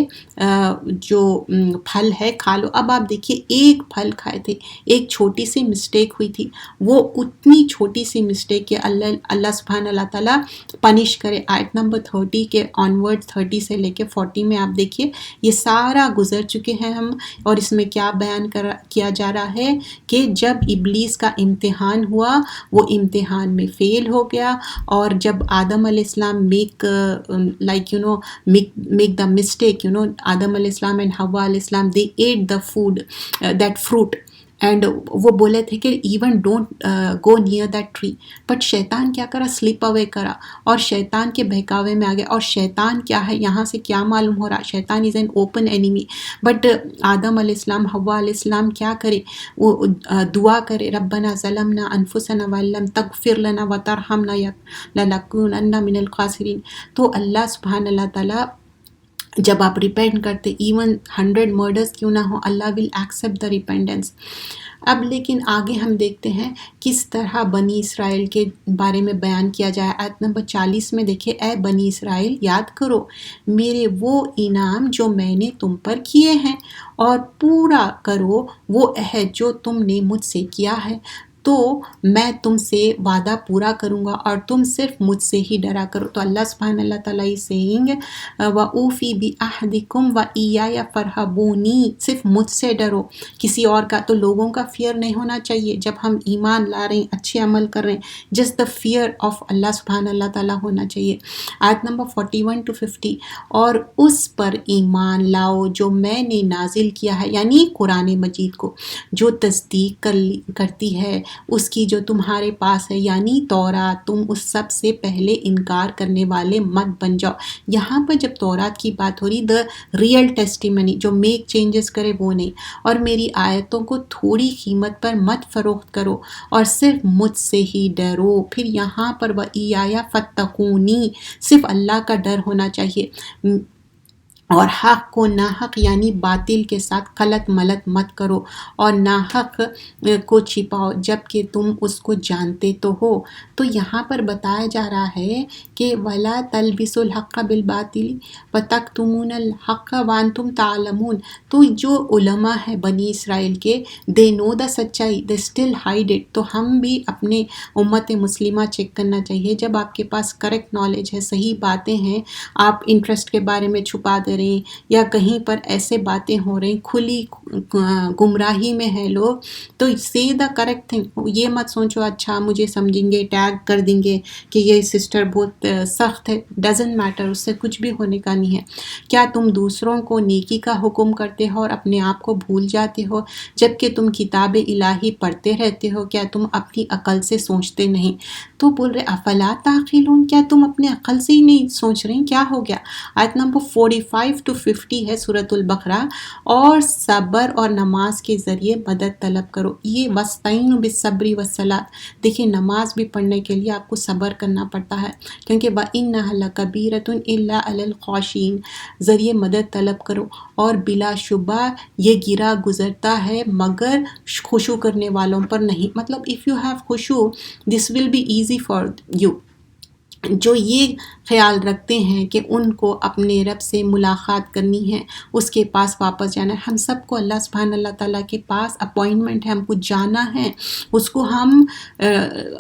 جو پھل ہے کھا لو. اب آپ دیکھیے ایک پھل کھائے تھے، ایک چھوٹی سی مسٹیک ہوئی تھی، وہ اتنی چھوٹی سی مسٹیک کہ اللہ سبحانہ اللہ تعالیٰ پنش کرے. آیت نمبر 30 کے آنورڈ 30 سے لے کے 40 میں آپ دیکھیے یہ سارا گزر چکے ہیں ہم. اور اس میں کیا بیان کیا جا رہا ہے کہ جب ابلیس کا امتحان ہوا وہ امتحان میں فیل ہو گیا. اور جب آدم علیہ السلام میک دا مسٹیک، آدم علیہ السلام اینڈ حوا علیہ السلام they ate the food that fruit and وہ بولے تھے کہ even don't go near that tree. But شیطان کیا کرا، سلپ اوے کرا اور شیطان کے بہکاوے میں آ گیا. اور شیطان کیا ہے، یہاں سے کیا معلوم ہو رہا، شیطان is an open enemy. But آدم علیہ السلام حوا علیہ السلام کیا کرے، وہ دعا کرے ربنا ظلمنا انفسنا وان لم تغفر لنا وترحمنا لنکونن من الخاسرین. تو اللہ سبحانہ اللہ تعالیٰ جب آپ ریپینٹ کرتے ایون 100 مرڈرز کیوں نہ ہو، اللہ ول ایکسیپٹ دا ریپینٹنس. اب لیکن آگے ہم دیکھتے ہیں کس طرح بنی اسرائیل کے بارے میں بیان کیا جائے. آیت نمبر 40 میں دیکھیں، اے بنی اسرائیل یاد کرو میرے وہ انعام جو میں نے تم پر کیے ہیں، اور پورا کرو وہ عہد جو تم نے مجھ سے کیا ہے، تو میں تم سے وعدہ پورا کروں گا اور تم صرف مجھ سے ہی ڈرا کرو. تو اللہ سبحانہ اللہ تعالیٰ is saying وَأُوفِي بِعَهْدِكُمْ وَإِيَّايَ فَارْهَبُونِی، صرف مجھ سے ڈرو، کسی اور کا تو لوگوں کا فیئر نہیں ہونا چاہیے. جب ہم ایمان لا رہے ہیں، اچھے عمل کر رہے ہیں، just the fear of Allah سبحانہ اللہ تعالیٰ ہونا چاہیے. آیت نمبر 41 to 50، اور اس پر ایمان لاؤ جو میں نے نازل کیا ہے، یعنی قرآن مجید کو، جو تصدیق کرتی ہے اس کی جو تمہارے پاس ہے، یعنی تورات. تم اس سب سے پہلے انکار کرنے والے مت بن جاؤ. یہاں پر جب تورات کی بات ہو رہی، دا ریئل ٹیسٹیمنی، جو میک چینجز کرے وہ نہیں. اور میری آیتوں کو تھوڑی قیمت پر مت فروخت کرو اور صرف مجھ سے ہی ڈرو. پھر یہاں پر وَإِيَّايَ فَاتَّقُونِی، صرف اللہ کا ڈر ہونا چاہیے، اور حق کو ناحق یعنی باطل کے ساتھ خلط ملط مت کرو، اور ناحق کو چھپاؤ جب کہ تم اس کو جانتے تو ہو. تو یہاں پر بتایا جا رہا ہے کہ وَلَا تَلْبِسُوا الْحَقَّ بِالْبَاطِلِ وَتَكْتُمُونَ الْحَقَّ وَأَنْتُمْ تَعْلَمُونَ. تو جو علماء ہیں بنی اسرائیل کے، دے نو دا سچائی، دے اسٹل ہائڈ اٹ. تو ہم بھی اپنے امت مسلمہ چیک کرنا چاہیے، جب آپ کے پاس کریکٹ نالج ہے، صحیح باتیں ہیں، آپ انٹرسٹ کے بارے میں چھپا دے رہے ہیں، یا کہیں پر ایسے باتیں ہو رہی کھلی گمراہی میں ہے لوگ، تو سی دا کریکٹ تھنگ. یہ مت سوچو اچھا مجھے سمجھیں گے، ٹیگ کر دیں گے کہ یہ سسٹر بہت سخت ہے. ڈزنٹ میٹر، اس سے کچھ بھی ہونے کا نہیں ہے. کیا تم دوسروں کو نیکی کا حکم کرتے ہو اور اپنے آپ کو بھول جاتے ہو جبکہ تم کتاب الہی پڑھتے رہتے ہو؟ کیا تم اپنی عقل سے سوچتے نہیں؟ تو بول رہے افلا تعقلون، کیا تم اپنے عقل سے ہی نہیں سوچ رہے ہیں؟ کیا ہو گیا؟ آیت نمبر 45 to 50 ہے سورۃ البقرہ. اور صبر اور نماز کے ذریعے مدد طلب کرو. یہ وَاسْتَعِینُوا بِالصَّبْرِ وَالصَّلَاةِ، دیکھیں نماز بھی پڑھنے کے لیے آپ کو صبر کرنا پڑتا ہے، کیونکہ وَإِنَّهَا لَكَبِیرَةٌ إِلَّا عَلَى الْخَاشِعِینَ، ذریعے مدد طلب کرو، اور بلا شبہ یہ گرا گزرتا ہے مگر خشوع کرنے والوں پر نہیں. مطلب if you have خشوع this will be easy for you. جو یہ خیال رکھتے ہیں کہ ان کو اپنے رب سے ملاقات کرنی ہے، اس کے پاس واپس جانا ہے. ہم سب کو اللہ سبحانہ اللہ تعالیٰ کے پاس اپوائنٹمنٹ ہے، ہم کو جانا ہے، اس کو ہم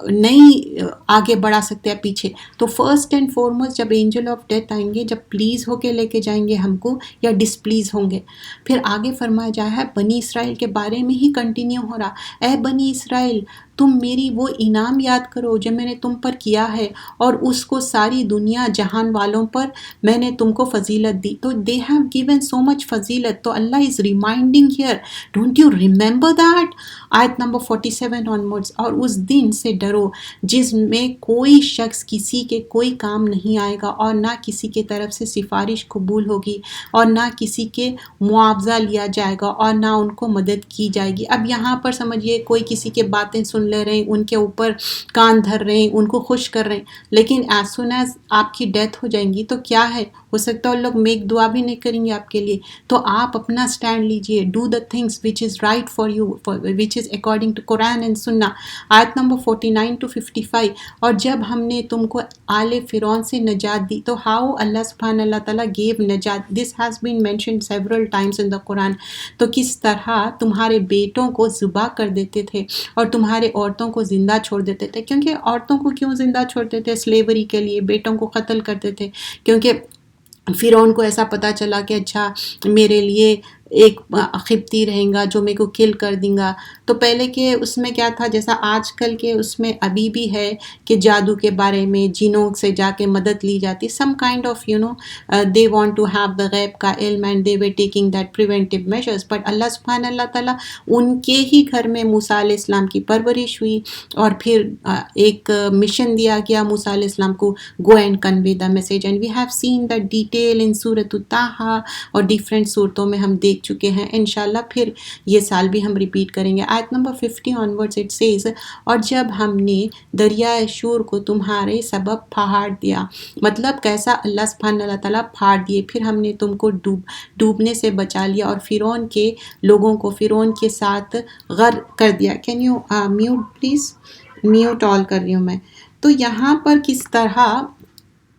نہیں آگے بڑھا سکتے ہیں پیچھے. تو فرسٹ اینڈ فارموسٹ جب اینجل آف ڈیتھ آئیں گے، جب پلیز ہو کے لے کے جائیں گے ہم کو یا ڈسپلیز ہوں گے. پھر آگے فرمایا جایا ہے بنی اسرائیل کے بارے میں ہی کنٹینیو ہو رہا، اے بنی اسرائیل تم میری وہ انعام یاد کرو جو میں نے تم پر کیا ہے، اور اس کو ساری دنیا جہان والوں پر میں نے تم کو فضیلت دی. تو they have given so much فضیلت. تو اللہ is reminding here, don't you remember that؟ آیت نمبر 47 onwards، اور اس دن سے ڈرو جس میں کوئی شخص کسی کے کوئی کام نہیں آئے گا، اور نہ کسی کے طرف سے سفارش قبول ہوگی، اور نہ کسی کے معاوضہ لیا جائے گا، اور نہ ان کو مدد کی جائے گی. اب یہاں پر سمجھیے کوئی کسی کے باتیں سن لے رہے ہیں، ان کے اوپر کان دھر رہے ہیں، ان کو خوش کر رہے ہیں، لیکن ایز سون ایز آپ کی ڈیتھ ہو جائیں گی تو کیا ہے، ہو سکتا ہے لوگ میک دعا بھی نہیں کریں گے آپ کے لیے. تو آپ اپنا سٹینڈ لیجئے، do the things which is right for you, which is according to Quran and سنہ. آیت نمبر 49 to 55، اور جب ہم نے تم کو آل فرعون سے نجات دی، تو ہاؤ اللہ سبحانہ اللہ تعالیٰ گیو نجات، this has been mentioned several times in the Quran. تو کس طرح تمہارے بیٹوں کو ذبح کر دیتے تھے اور تمہارے عورتوں کو زندہ چھوڑ دیتے تھے. کیونکہ عورتوں کو کیوں زندہ چھوڑتے تھے؟ سلیوری کے لیے. بیٹوں کو قتل کرتے تھے کیونکہ فرعون کو ایسا پتہ چلا کہ اچھا میرے لیے ایک قبطی رہیں گا جو میرے کو کل کر دیں گا. تو پہلے کے اس میں کیا تھا، جیسا آج کل کے اس میں ابھی بھی ہے کہ جادو کے بارے میں جنوں سے جا کے مدد لی جاتی، some kind of they want to have the غیب کا علم and they were taking that preventive measures. but اللہ سبحانہ اللہ تعالیٰ ان کے ہی گھر میں موسیٰ علیہ السلام کی پرورش ہوئی، اور پھر ایک مشن دیا گیا موسیٰ علیہ السلام کو، go and convey the message. and we have seen that detail in سورۃ طٰہٰ اور ڈیفرنٹ صورتوں میں ہم دیکھ دیکھ چکے ہیں، انشاءاللہ پھر یہ سال بھی ہم ریپیٹ کریں گے۔ آیت نمبر 50 آنورڈز اٹ سیز، اور جب ہم نے دریائے شور کو تمہارے سبب پھاڑ دیا، مطلب کیسا اللہ سبحانہ اللہ تعالیٰ پھاڑ دیے، پھر ہم نے تم کو ڈوبنے سے بچا لیا اور فرعون کے لوگوں کو فرعون کے ساتھ غرق کر دیا۔ Can you mute please? Mute all کر رہی ہوں میں۔ تو یہاں پر کس طرح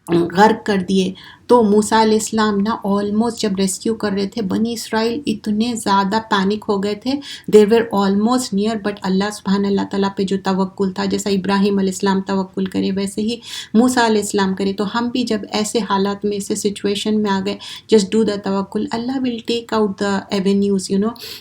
غرق کر دیے، تو موسیٰ علیہ السلام نا آلموسٹ جب ریسکیو کر رہے تھے، بنی اسرائیل اتنے زیادہ پینک ہو گئے تھے، دے ور آلموسٹ نیئر، بٹ اللہ سبحانہ اللہ تعالیٰ پہ جو توکل تھا، جیسا ابراہیم علیہ السلام توکل کرے ویسے ہی موسیٰ علیہ السلام کرے، تو ہم بھی جب ایسے حالات میں ایسے سچویشن میں آ گئے، جسٹ ڈو دا توکل، اللہ ول ٹیک آؤٹ دا ایونیوز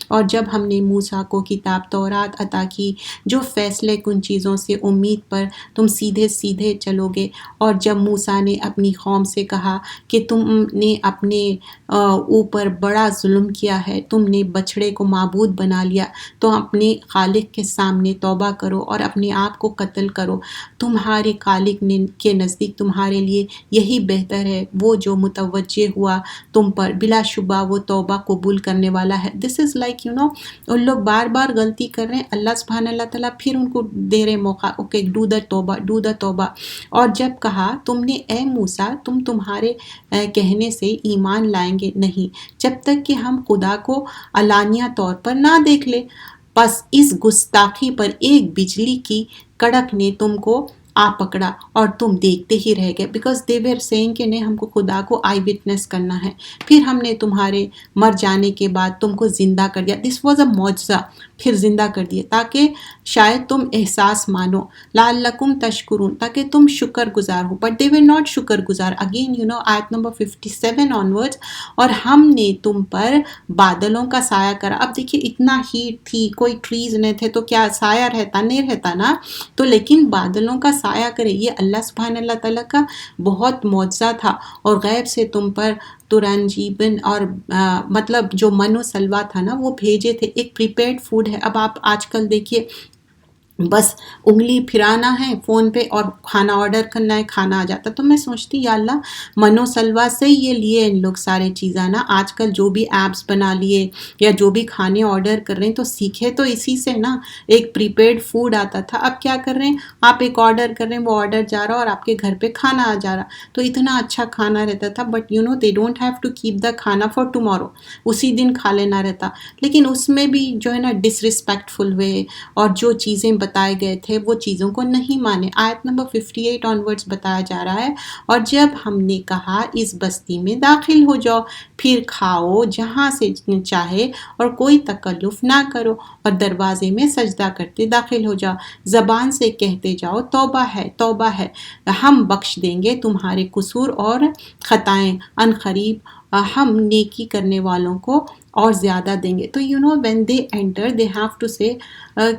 اور جب ہم نے موسیٰ کو کتاب تورات عطا کی، جو فیصلے کن چیزوں سے امید پر تم سیدھے سیدھے چلو گے، اور جب موسیٰ نے اپنی قوم سے کہا کہ تم نے اپنے اوپر بڑا ظلم کیا ہے، تم نے بچھڑے کو معبود بنا لیا، تو اپنے خالق کے سامنے توبہ کرو اور اپنے آپ کو قتل کرو، تمہارے خالق کے نزدیک تمہارے لیے یہی بہتر ہے، وہ جو متوجہ ہوا تم پر بلا شبہ وہ توبہ قبول کرنے والا ہے۔ دس از لائک ان لوگ بار بار غلطی کر رہے ہیں، اللہ سبحانہ اللہ تعالیٰ پھر ان کو دے رہے موقع، اوکے ڈو دا توبہ، ڈو دا توبہ۔ اور جب کہا تم نے اے موسیٰ تمہارے کہنے سے ایمان لائیں گے نہیں جب تک کہ ہم خدا کو علانیہ طور پر نہ دیکھ لیں، پس اس گستاخی پر ایک بجلی کی کڑک نے تم کو آ پکڑا اور تم دیکھتے ہی رہ گئے، بیکاز دے ویر سینگ کہ نہیں ہم کو خدا کو آئی وٹنس کرنا ہے، پھر ہم نے تمہارے مر جانے کے بعد تم کو زندہ کر دیا، دس واز اے معجزہ، پھر زندہ کر دیے تاکہ شاید تم احساس مانو، لعلکم تشکرون، تاکہ تم شکر گزار ہو، بٹ دے ور ناٹ شکر گزار۔ اگین آیت نمبر 57 آنورڈز، اور ہم نے تم پر بادلوں کا سایہ کرا۔ اب دیکھیے اتنا ہیٹ تھی، کوئی ٹریز نہیں تھے، تو کیا سایہ رہتا؟ نہیں رہتا نا، تو لیکن بادلوں کا سایہ کرے، یہ اللہ سبحانہ اللہ تعالیٰ کا بہت معجزہ تھا، اور غیب سے تم پر ترنجیبن اور مطلب جو من و سلوا تھا نا وہ بھیجے تھے، ایک پریپیئرڈ فوڈ ہے۔ اب آپ آج کل دیکھیے بس انگلی پھرانا ہے فون پہ اور کھانا آرڈر کرنا ہے، کھانا آ جاتا۔ تو میں سوچتی یا اللہ منو سلوا سے یہ لیے ان لوگ سارے چیزاں نا، آج کل جو بھی ایپس بنا لیے یا جو بھی کھانے آرڈر کر رہے ہیں تو سیکھے تو اسی سے نا، ایک پریپیئرڈ فوڈ آتا تھا، اب کیا کر رہے ہیں آپ، ایک آرڈر کر رہے ہیں، وہ آرڈر جا رہا اور آپ کے گھر پہ کھانا آ جا رہا، تو اتنا اچھا کھانا رہتا تھا، but they don't have to keep the کھانا فار ٹمورو، اسی دن کھا لینا رہتا، لیکن اس میں بھی جو ہے نا ڈس ریسپیکٹفل وے اور جو چیزیں بتائے گئے تھے وہ چیزوں کو نہیں مانے۔ آیت نمبر 58 آنورڈز بتایا جا رہا ہے، اور جب ہم نے کہا اس بستی میں داخل ہو جاؤ، پھر کھاؤ جہاں سے چاہے اور کوئی تکلف نہ کرو، اور دروازے میں سجدہ کرتے داخل ہو جاؤ، زبان سے کہتے جاؤ توبہ ہے توبہ ہے، ہم بخش دیں گے تمہارے قصور اور خطائیں، ان قریب ہم نیکی کرنے والوں کو اور زیادہ دیں گے۔ تو when they enter they have to say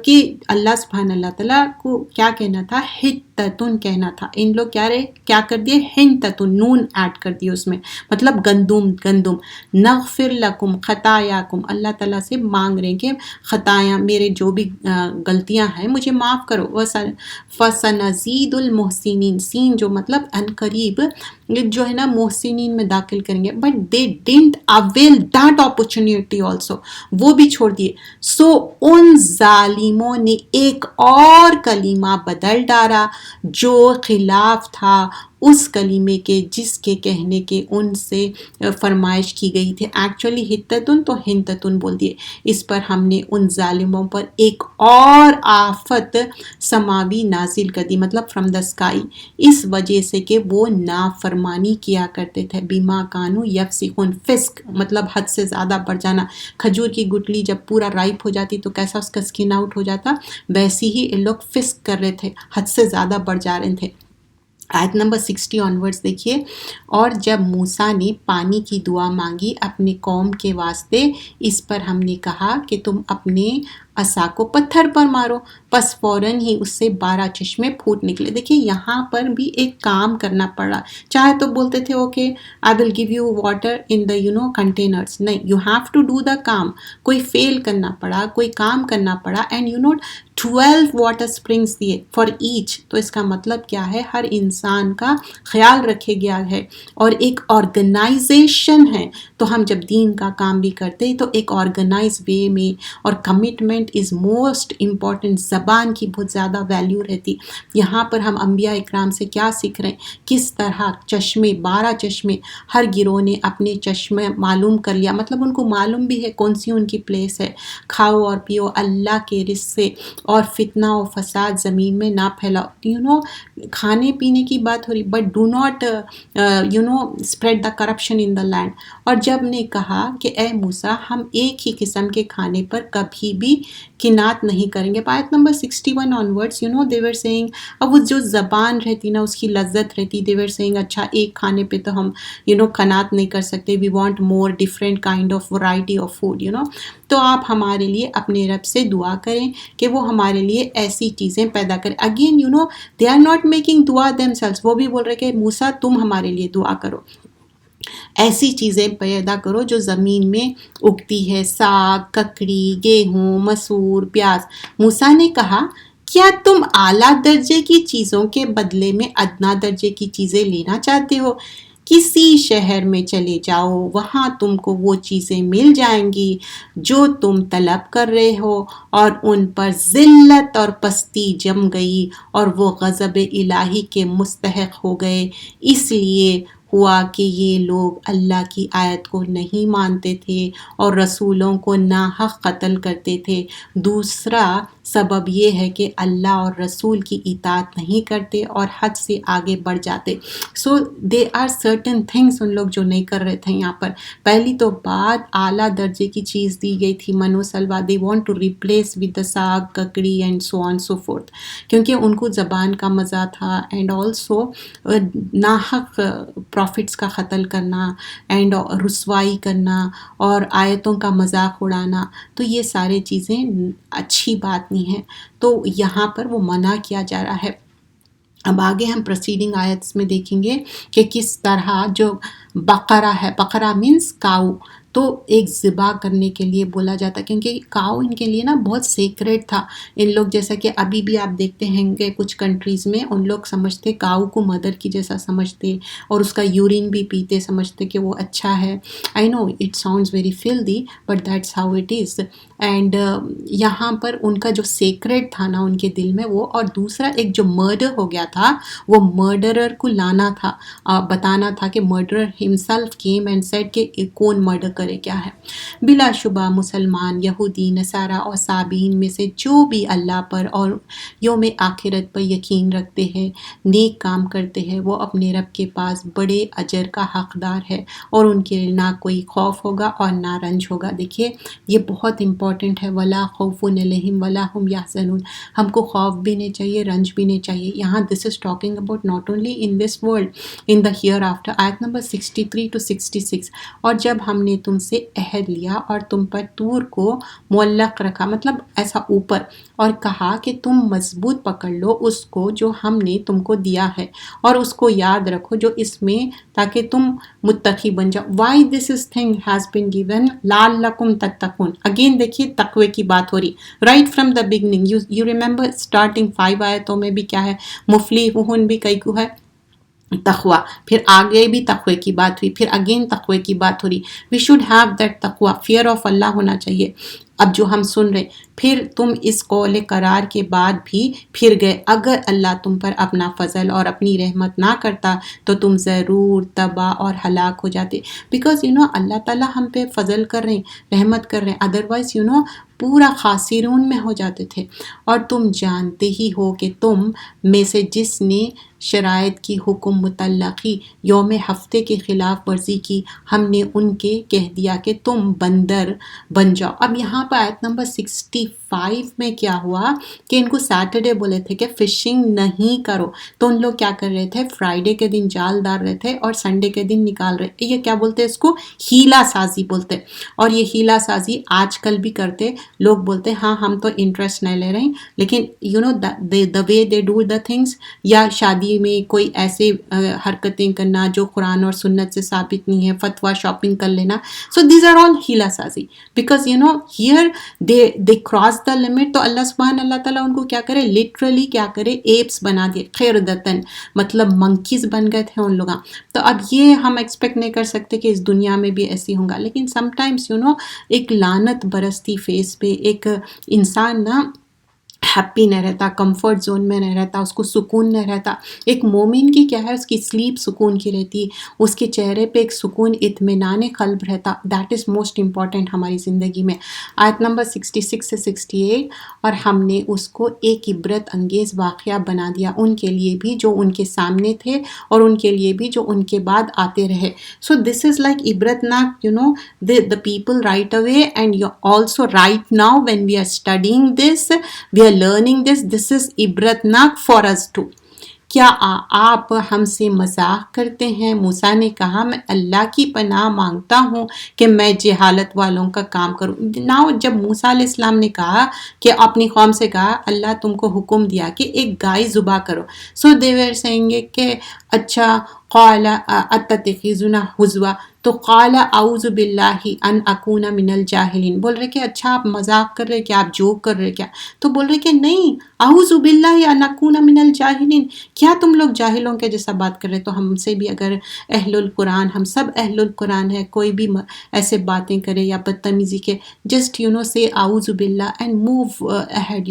کہ اللہ سبحانہ اللہ تعالیٰ کو کیا کہنا تھا، حتتن کہنا تھا، ان لوگ کیا کر دیے، حنتتن، نون ایڈ کر دیے اس میں، مطلب گندم، نغفر لکم خطایاکم، اللہ تعالیٰ سے مانگ رہے ہیں کہ خطایاں، میرے جو بھی غلطیاں ہیں مجھے معاف کرو، فسنزید المحسنین، سین جو مطلب ان قریب جو ہے نا محسنین میں داخل کریں گے، but they didn't oil that opportunity also, وہ بھی چھوڑ دیے، سو ان ظالموں نے ایک اور کلمہ بدل ڈالا جو خلاف تھا اس کلمے کے جس کے کہنے کے ان سے فرمائش کی گئی تھی، ایکچولی حتتن تو ہنتتن بول دیے، اس پر ہم نے ان ظالموں پر ایک اور آفت سماوی نازل کر دی، مطلب فرام دا اسکائی، اس وجہ سے کہ وہ نافرمانی کیا کرتے تھے، بیما کانو یفسقون، فسق مطلب حد سے زیادہ بڑھ جانا، کھجور کی گٹلی جب پورا رائپ ہو جاتی تو کیسا اس کا اسکن آؤٹ ہو جاتا، ویسی ہی ان لوگ فسق کر رہے تھے، حد سے زیادہ بڑھ جا رہے تھے۔ آیت نمبر 60 آنورڈز دیکھیے، اور جب موسیٰ نے پانی کی دعا مانگی اپنے قوم کے واسطے، اس پر ہم نے کہا کہ تم اپنے عصا کو پتھر پر مارو، پس فوراً ہی اس سے 12 چشمے پھوٹ نکلے۔ دیکھیے یہاں پر بھی ایک کام کرنا پڑا، چاہے تو بولتے تھے okay I will give you water in the containers, نہیں، you have to do the کام، کوئی فیل کرنا پڑا، کوئی کام کرنا پڑا، اینڈ 12 واٹر سپرنگس دیے فار ایچ. تو اس کا مطلب کیا ہے؟ ہر انسان کا خیال رکھے گیا ہے اور ایک آرگنائزیشن ہے. تو ہم جب دین کا کام بھی کرتے تو ایک آرگنائز وے میں، اور کمٹمنٹ از موسٹ امپورٹنٹ. زبان کی بہت زیادہ ویلیو رہتی. یہاں پر ہم انبیاء اکرام سے کیا سیکھ رہے ہیں؟ کس طرح چشمے 12 چشمے ہر گروہ نے اپنے چشمے معلوم کر لیا، مطلب ان کو معلوم بھی ہے کون سی ان کی پلیس ہے. کھاؤ اور پیو اللہ کے رزق سے، اور فتنہ و فساد زمین میں نہ پھیلاؤ. کھانے پینے کی بات ہو رہی، but do not spread the corruption in the land. اور جب نے کہا کہ اے موسیٰ ہم ایک ہی قسم کے کھانے پر کبھی بھی کنات نہیں کریں گے. آیت number 61 onwards they were saying، اب وہ جو زبان رہتی نا اس کی لذت رہتی. they were saying اچھا ایک کھانے پہ تو ہم کنات نہیں کر سکتے، we want more different kind of variety of food تو آپ ہمارے لیے اپنے رب سے دعا کریں کہ وہ ہمارے لیے ایسی چیزیں پیدا کریں. Again they are not making دعا themselves، وہ بھی بول رہے کہ موسیٰ تم ہمارے لیے دعا کرو، ایسی چیزیں پیدا کرو جو زمین میں اگتی ہے، ساگ، ککڑی، گیہوں، مسور، پیاز. موسیٰ نے کہا کیا تم اعلیٰ درجے کی چیزوں کے بدلے میں ادنا درجے کی چیزیں لینا چاہتے ہو؟ کسی شہر میں چلے جاؤ، وہاں تم کو وہ چیزیں مل جائیں گی جو تم طلب کر رہے ہو. اور ان پر ذلت اور پستی جم گئی اور وہ غضب الہی کے مستحق ہو گئے، اس لیے ہوا کہ یہ لوگ اللہ کی آیت کو نہیں مانتے تھے اور رسولوں کو ناحق قتل کرتے تھے. دوسرا سبب یہ ہے کہ اللہ اور رسول کی اطاعت نہیں کرتے اور حد سے آگے بڑھ جاتے. So they are certain things ان لوگ جو نہیں کر رہے تھے. یہاں پر پہلی تو بات اعلیٰ درجے کی چیز دی گئی تھی، منو سلوا. They want to replace with the saag, kakri and so on so forth, کیونکہ ان کو زبان کا مزہ تھا. اینڈ آلسو ناحق پروفٹس کا قتل کرنا اینڈ رسوائی کرنا اور آیتوں کا مذاق اڑانا، تو یہ سارے چیزیں اچھی بات نہیں ہے. تو یہاں پر وہ منع کیا جا رہا ہے. اب آگے ہم پروسیڈنگ آیتس میں دیکھیں گے کہ کس طرح جو بقرہ ہے، بقرہ مینس کاؤ، تو ایک ذبح کرنے کے لیے بولا جاتا ہے کیونکہ کاؤ ان کے لیے نا بہت سیکریٹ تھا. ان لوگ جیسا کہ ابھی بھی آپ دیکھتے ہیں کہ کچھ کنٹریز میں ان لوگ سمجھتے کاؤ کو مدر کی جیسا سمجھتے اور اس کا یورین بھی پیتے، سمجھتے کہ وہ اچھا ہے. I know it sounds very filthy but that's how it is. And یہاں پر ان کا جو سیکریٹ تھا نا ان کے دل میں وہ، اور دوسرا ایک جو مرڈر ہو گیا تھا وہ مرڈرر کو لانا تھا، بتانا تھا کہ murderer himself came and said کہ کون مرڈر کرے کیا ہے. بلا شبہ مسلمان، یہودی، نصارہ اور صابئین میں سے جو بھی اللہ پر اور یوم آخرت پر یقین رکھتے ہیں، نیک کام کرتے ہیں، وہ اپنے رب کے پاس بڑے اجر کا حقدار ہے اور ان کے لیے نہ کوئی خوف ہوگا اور نہ رنج ہوگا. دیکھیے یہ بہت امپورٹنٹ ہے، ولا خوف علیہم ولا ہم یحزنون. ہم کو خوف بھی نہیں چاہیے، رنج بھی نہیں چاہیے. یہاں this is talking about not only in this world, in the hereafter. آیت نمبر 63 to 66. اور جب ہم نے تم سے عہد لیا اور تم پر طور کو معلق رکھا، مطلب ایسا اوپر، اور کہا کہ تم مضبوط پکڑ لو اس کو جو ہم نے تم کو دیا ہے اور اس کو یاد رکھو جو اس میں، تاکہ تم متقی بن جاؤ. Why this is thing has been given لعلکم تتقون. اگین دیکھیے تقوی کی بات ہو رہی right from the beginning. You remember starting 5 آیتوں میں بھی کیا ہے؟ مفلیحون بھی کئی کو ہے تقوی، پھر آگے بھی تقوی کی بات ہوئی، پھر اگین تقوی کی بات ہو رہی. وی شوڈ ہیو دیٹ تقوی، فیئر آف اللہ ہونا چاہیے. اب جو ہم سن رہے، پھر تم اس قول قرار کے بعد بھی پھر گئے. اگر اللہ تم پر اپنا فضل اور اپنی رحمت نہ کرتا تو تم ضرور تباہ اور ہلاک ہو جاتے. بیکاز اللہ تعالیٰ ہم پہ فضل کر رہے ہیں، رحمت کر رہے ہیں، ادروائز پورا خاسرون میں ہو جاتے تھے. اور تم جانتے ہی ہو کہ تم میں سے جس نے شرائط کی حکم متعلقی یوم ہفتے کے خلاف ورزی کی، ہم نے ان کے کہہ دیا کہ تم بندر بن جاؤ. اب یہاں پر آیت نمبر 65 میں کیا ہوا کہ ان کو سیٹرڈے بولے تھے کہ فشنگ نہیں کرو، تو ان لوگ کیا کر رہے تھے؟ فرائیڈے کے دن جال ڈال رہے تھے اور سنڈے کے دن نکال رہے. یہ کیا بولتے ہیں؟ اس کو ہیلا سازی بولتے. اور یہ ہیلا سازی آج کل بھی کرتے لوگ. بولتے ہاں ہم تو انٹرسٹ نہیں لے رہے ہیں، لیکن the way they do the things، یا شادی میں کوئی ایسے حرکتیں کرنا جو قرآن اور سنت سے ثابت نہیں ہے، فتویٰ شاپنگ کر لینا. So these are all ہیلا سازی. Because here they cross the limit تو اللہ تعالیٰ ان کو کیا کرے, لٹرلی کیا کرے, ایپس بنا دیے, خیردتن مطلب منکیز بن گئے تھے ان لوگ. تو اب یہ ہم ایکسپیکٹ نہیں کر سکتے کہ اس دنیا میں بھی ایسی ہوں گا, لیکن سم ٹائمس ایک لعنت برستی فیس پہ ایک انسان نا ہیپی نہیں رہتا, کمفرٹ زون میں نہیں رہتا, اس کو سکون نہیں رہتا. ایک مومن کی کیا ہے, اس کی سلیپ سکون کی رہتی, اس کے چہرے پہ ایک سکون اطمینان قلب رہتا. دیٹ از موسٹ امپورٹنٹ ہماری زندگی میں. آیت نمبر 66 سے 68, اور ہم نے اس کو ایک عبرت انگیز واقعہ بنا دیا ان کے لیے بھی جو ان کے سامنے تھے اور ان کے لیے بھی جو ان کے بعد آتے رہے. سو دس از لائک عبرت ناک, the people right away, and you also right now when we are studying this, we are learning this is ibratnak for us too. کیا آپ ہم سے مذاق کرتے ہیں؟ موسیٰ نے کہا میں اللہ کی پناہ مانگتا ہوں کہ میں جہالت والوں کا کام کروں. ناؤ جب موسیٰ علیہ السلام نے کہا کہ اپنی قوم سے کہا اللہ تم کو حکم دیا کہ ایک گائے ذبح کرو, سو دے ور سینگ کہ اچھا قال اتتخذنا ہزوا, تو قال اعوذ باللہ ان اکون من الجاہلین. بول رہے کہ اچھا آپ مذاق کر رہے, کیا آپ جوک کر رہے کیا؟ تو بول رہے کہ نہیں, اعوذ باللہ ان اکون من الجاہلین, کیا تم لوگ جاہلوں کے جیسا بات کر رہے؟ تو ہم سے بھی اگر اہل القرآن, ہم سب اہل القرآن ہے, کوئی بھی ایسے باتیں کرے یا بدتمیزی کے, جسٹ سے اعوذ باللہ اینڈ موو اہیڈ.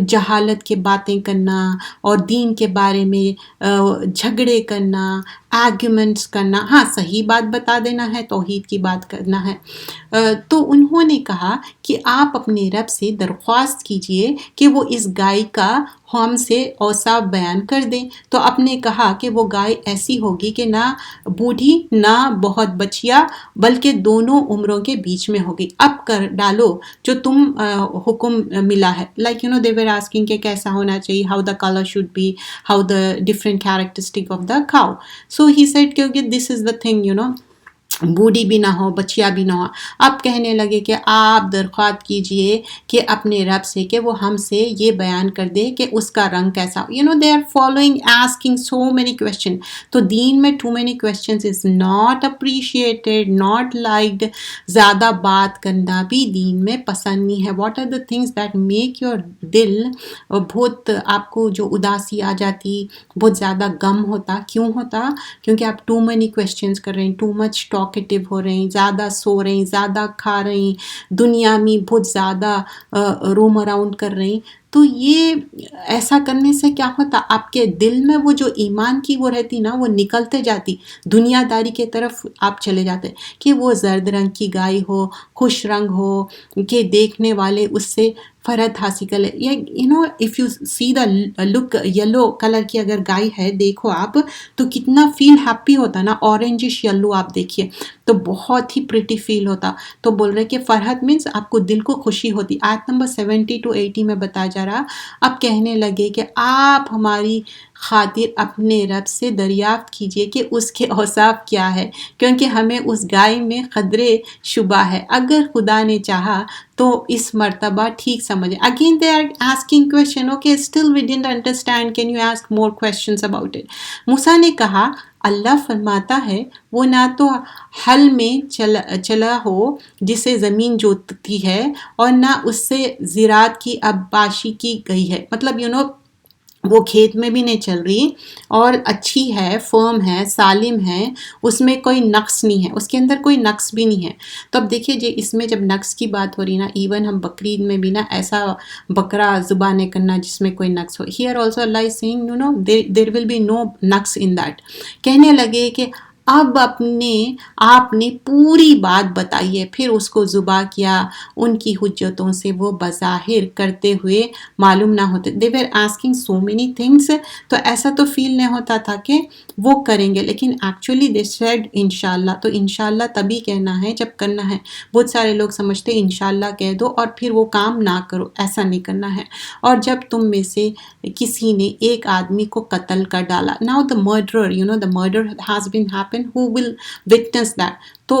جہالت کے باتیں کرنا اور دین کے بارے میں جھگڑے کرنا, آرگیومنٹس کرنا, ہاں صحیح بات بتا دینا ہے, توحید کی بات کرنا ہے. تو انہوں نے کہا کہ آپ اپنے رب سے درخواست کیجئے کہ وہ اس گائے کا ہم سے اوصاف بیان کر دیں. تو آپ نے کہا کہ وہ گائے ایسی ہوگی کہ نہ بوڑھی نہ بہت بچیا, بلکہ دونوں عمروں کے بیچ میں ہوگی. اب کر ڈالو جو تم حکم ملا ہے. لائک they were asking کہ کیسا ہونا چاہیے, how the color should be, how the different characteristic of the cow. So he said کہ this is the thing, بوڑھی بھی نہ ہو بچیا بھی نہ ہو. اب کہنے لگے کہ آپ درخواست کیجئے کہ اپنے رب سے کہ وہ ہم سے یہ بیان کر دے کہ اس کا رنگ کیسا. they are following asking so many questions. تو دین میں too many questions is not appreciated, not liked. زیادہ بات کرنا بھی دین میں پسند نہیں ہے. what are the things that make your دل بہت, آپ کو جو اداسی آ جاتی, بہت زیادہ غم ہوتا, کیوں ہوتا؟ کیونکہ آپ too many questions کر رہے ہیں, too much ٹاکیٹیو ہو رہے ہیں, زیادہ سو رہے ہیں, زیادہ کھا رہے ہیں, دنیا میں بہت زیادہ روم اراؤنڈ کر رہے ہیں. تو یہ ایسا کرنے سے کیا ہوتا, آپ کے دل میں وہ جو ایمان کی وہ رہتی نا, وہ نکلتے جاتی, دنیا داری کے طرف آپ چلے جاتے. کہ وہ زرد رنگ کی گائے ہو, خوش رنگ ہو, کہ دیکھنے والے اس سے فرحت حاصل کرے. یا if you see the look, yellow colour کی اگر گائے ہے دیکھو آپ, تو کتنا فیل ہیپی ہوتا نا. اورنجش یلو آپ دیکھیے تو بہت ہی پریٹی فیل ہوتا. تو بول رہے کہ فرحت مینس آپ کو دل کو خوشی ہوتی. آیت نمبر 70 to 80 میں بتایا جا رہا. اب کہنے لگے کہ آپ ہماری خاطر اپنے رب سے دریافت کیجئے کہ اس کے اوصاف کیا ہے, کیونکہ ہمیں اس گائے میں قدرے شبہ ہے. اگر خدا نے چاہا تو اس مرتبہ ٹھیک سمجھیں. Again they are asking question, okay still we didn't understand, can you ask more questions about it. موسیٰ نے کہا اللہ فرماتا ہے وہ نہ تو حل میں چلا ہو جسے زمین جوتتی ہے, اور نہ اس سے زراعت کی اباشی کی گئی ہے. مطلب وہ کھیت میں بھی نہیں چل رہی, اور اچھی ہے, فرم ہے, سالم ہے, اس میں کوئی نقص نہیں ہے, اس کے اندر کوئی نقص بھی نہیں ہے. تو اب دیکھیے جی, اس میں جب نقص کی بات ہو رہی نا, ایون ہم بقرعید میں بھی نا ایسا بکرا ذبح نہیں کرنا جس میں کوئی نقص ہو. Here also Allah is saying there will be no نقص in that. کہنے لگے کہ اب آپ نے پوری بات بتائی ہے, پھر اس کو ذبح کیا. ان کی حجتوں سے وہ بظاہر کرتے ہوئے معلوم نہ ہوتے. they were asking so many things. تو ایسا تو فیل نہیں ہوتا تھا کہ وہ کریں گے, لیکن ایکچولی they said انشاءاللہ. تو انشاءاللہ تبھی کہنا ہے جب کرنا ہے. بہت سارے لوگ سمجھتے انشاءاللہ کہہ دو اور پھر وہ کام نہ کرو, ایسا نہیں کرنا ہے. اور جب تم میں سے کسی نے ایک آدمی کو قتل کر ڈالا, now the murderer, the murder has been happened, who will witness that. تو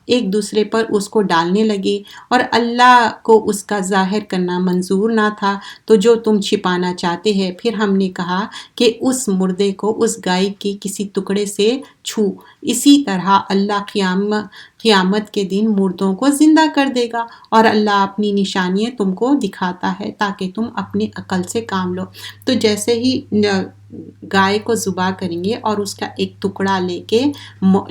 ایک دوسرے پر اس کو ڈالنے لگے، اور اللہ کو اس کا ظاہر کرنا منظور نہ تھا، تو جو تم چھپانا چاہتے ہیں۔ پھر ہم نے کہا کہ اس مردے کو اس گائے کے کسی ٹکڑے سے چھو، اسی طرح اللہ قیامت کے دن مردوں کو زندہ کر دے گا، اور اللہ اپنی نشانیاں تم کو دکھاتا ہے تاکہ تم اپنی عقل سے کام لو۔ تو جیسے ہی گائے کو ذبح کریں گے اور اس کا ایک ٹکڑا لے کے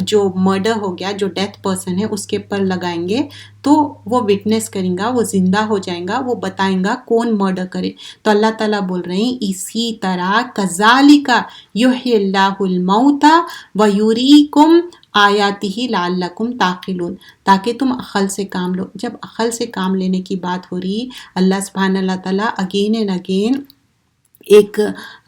جو مرڈر ہو گیا، جو ڈیتھ پرسن ہے، اس کے پر لگائیں گے، تو وہ وٹنس کریں گا، وہ زندہ ہو جائیں گا، وہ بتائیں گا کون مرڈر کرے۔ تو اللہ تعالیٰ بول رہے ہیں اسی طرح کذالک یحیی اللہ الموتى ویریکم آیاتہ لعلکم تعقلون، تاکہ تم عقل سے کام لو۔ جب عقل سے کام لینے کی بات ہو رہی، اللہ سبحانہ اللہ تعالیٰ اگین اینڈ اگین ایک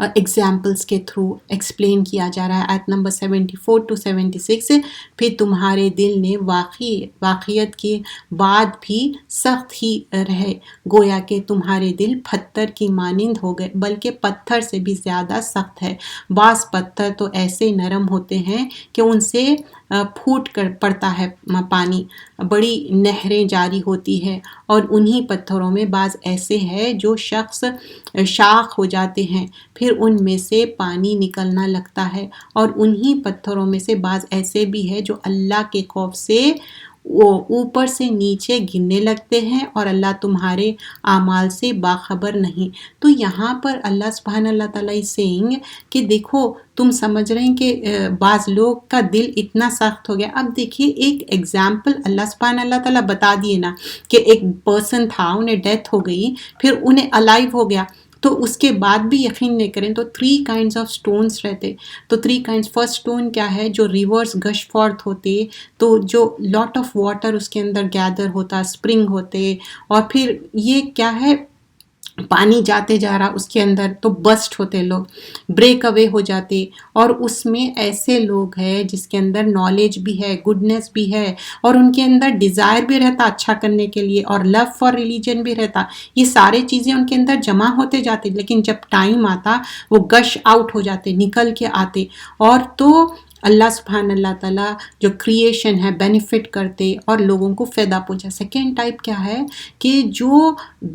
ایگزامپلس کے تھرو ایکسپلین کیا جا رہا ہے۔ آیت نمبر 74 to 76، پھر تمہارے دل نے واقعیت کے بعد بھی سخت ہی رہے، گویا کہ تمہارے دل پتھر کی مانند ہو گئے، بلکہ پتھر سے بھی زیادہ سخت ہے۔ بعض پتھر تو ایسے نرم ہوتے ہیں کہ ان سے پھوٹ کر پڑتا ہے پانی، بڑی نہریں جاری ہوتی ہے، اور انہی پتھروں میں بعض ایسے ہیں جو شاخ ہو جاتے ہیں، پھر ان میں سے پانی نکلنا لگتا ہے، اور انہی پتھروں میں سے بعض ایسے بھی ہیں جو اللہ کے خوف سے وہ اوپر سے نیچے گرنے لگتے ہیں، اور اللہ تمہارے اعمال سے باخبر نہیں۔ تو یہاں پر اللہ سبحانہ اللہ تعالیٰ سینگ کہ دیکھو تم سمجھ رہے ہیں کہ بعض لوگ کا دل اتنا سخت ہو گیا۔ اب دیکھیے ایک ایگزامپل اللہ سبحانہ اللہ تعالیٰ بتا دیے نا کہ ایک پرسن تھا، انہیں ڈیتھ ہو گئی، پھر انہیں الائیو ہو گیا، تو اس کے بعد بھی یقین نہیں کریں تو 3 kinds of stones رہتے۔ تو 3 kinds، فرسٹ اسٹون کیا ہے، جو ریورس گش فورتھ ہوتے، تو جو لاٹ آف واٹر اس کے اندر گیدر ہوتا، اسپرنگ ہوتے، اور پھر یہ کیا ہے، پانی جاتے جا رہا اس کے اندر، تو بسٹ ہوتے لوگ، بریک اوے ہو جاتے، اور اس میں ایسے لوگ ہیں جس کے اندر نالج بھی ہے، گڈنس بھی ہے، اور ان کے اندر ڈیزائر بھی رہتا اچھا کرنے کے لیے، اور لو فار ریلیجن بھی رہتا، یہ سارے چیزیں ان کے اندر جمع ہوتے جاتے، لیکن جب ٹائم آتا وہ گش آؤٹ ہو جاتے، نکل کے آتے، اور تو اللہ سبحانہ اللہ تعالیٰ جو کریشن ہے بینیفٹ کرتے اور لوگوں کو فائدہ پہنچا۔ سیکنڈ ٹائپ کیا ہے کہ جو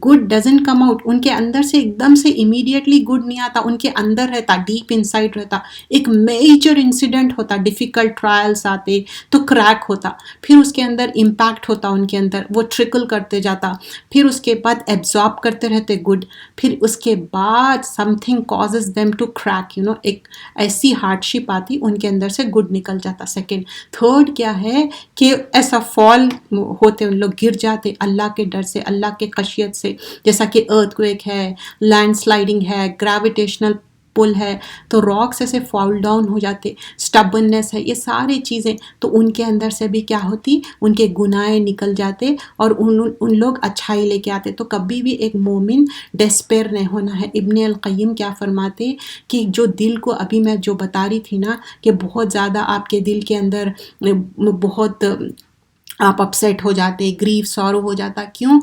گڈ ڈزنٹ کم آؤٹ، ان کے اندر سے ایک دم سے امیڈیٹلی گڈ نہیں آتا، ان کے اندر رہتا، ڈیپ انسائڈ رہتا، ایک میجر انسیڈنٹ ہوتا، ڈیفیکلٹ ٹرائلز آتے تو کریک ہوتا، پھر اس کے اندر امپیکٹ ہوتا، ان کے اندر وہ ٹرکل کرتے جاتا، پھر اس کے بعد ایبزارب کرتے رہتے گڈ، پھر اس کے بعد something causes them to crack, ایک ایسی ہارڈ شپ آتی، ان کے اندر سے گڈ نکل جاتا۔ سیکنڈ، تھرڈ کیا ہے کہ ایسا فال ہوتے، ان لوگ گر جاتے اللہ کے ڈر سے، اللہ کے خشیت سے، جیسا کہ ارتھ کویک ہے، لینڈ سلائڈنگ ہے، گریویٹیشنل پل ہے، تو راکس ایسے فال ڈاؤن ہو جاتے، سٹبننس ہے، یہ ساری چیزیں، تو ان کے اندر سے بھی کیا ہوتی، ان کے گناہ نکل جاتے، اور ان لوگ اچھائی لے کے آتے۔ تو کبھی بھی ایک مومن ڈیسپیر نہیں ہونا ہے۔ ابن القیم کیا فرماتے کہ جو دل کو، ابھی میں جو بتا رہی تھی نا کہ بہت زیادہ آپ کے دل کے اندر بہت آپ اپسیٹ ہو جاتے، گریف سورو ہو جاتا، کیوں؟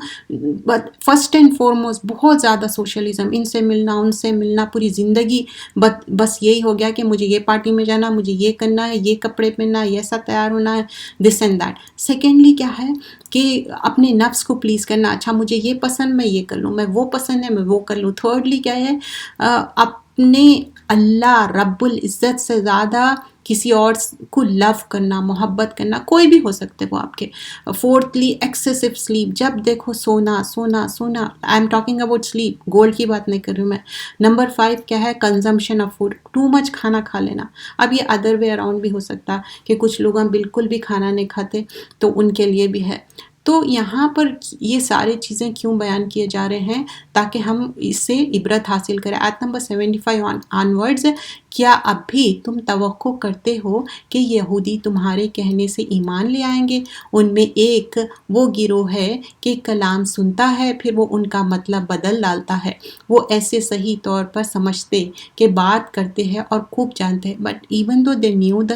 بٹ فرسٹ اینڈ فارموسٹ بہت زیادہ سوشلزم، ان سے ملنا، ان سے ملنا، پوری زندگی بس یہی ہو گیا کہ مجھے یہ پارٹی میں جانا، مجھے یہ کرنا ہے، یہ کپڑے پہننا ہے، یہ ایسا تیار ہونا ہے، دس اینڈ دیٹ۔ سیکنڈلی کیا ہے کہ اپنے نفس کو پلیز کرنا، اچھا مجھے یہ پسند میں یہ کر لوں، میں وہ پسند ہے میں وہ کر لوں۔ تھرڈلی کیا ہے، اپنے اللہ رب العزت سے زیادہ کسی اور کو لو کرنا، محبت کرنا، کوئی بھی ہو سکتے وہ آپ کے۔ فورتھلی ایکسیسو سلیپ، جب دیکھو سونا سونا سونا، I am talking about sleep, gold کی بات نہیں کر رہی ہوں میں۔ نمبر 5 کیا ہے، consumption of food, too much کھانا کھا لینا۔ اب یہ ادر وے اراؤنڈ بھی ہو سکتا کہ کچھ لوگ ہم بالکل بھی کھانا نہیں کھاتے، تو ان کے لیے بھی ہے۔ تو یہاں پر یہ سارے چیزیں کیوں بیان کیے جا رہے ہیں، تاکہ ہم اس سے عبرت حاصل کریں۔ آیت نمبر 75 آنورڈز، کیا اب بھی تم توقع کرتے ہو کہ یہودی تمہارے کہنے سے ایمان لے آئیں گے؟ ان میں ایک وہ گروہ ہے کہ کلام سنتا ہے، پھر وہ ان کا مطلب بدل ڈالتا ہے۔ وہ ایسے صحیح طور پر سمجھتے کہ بات کرتے ہیں اور خوب جانتے ہیں، but even though they knew the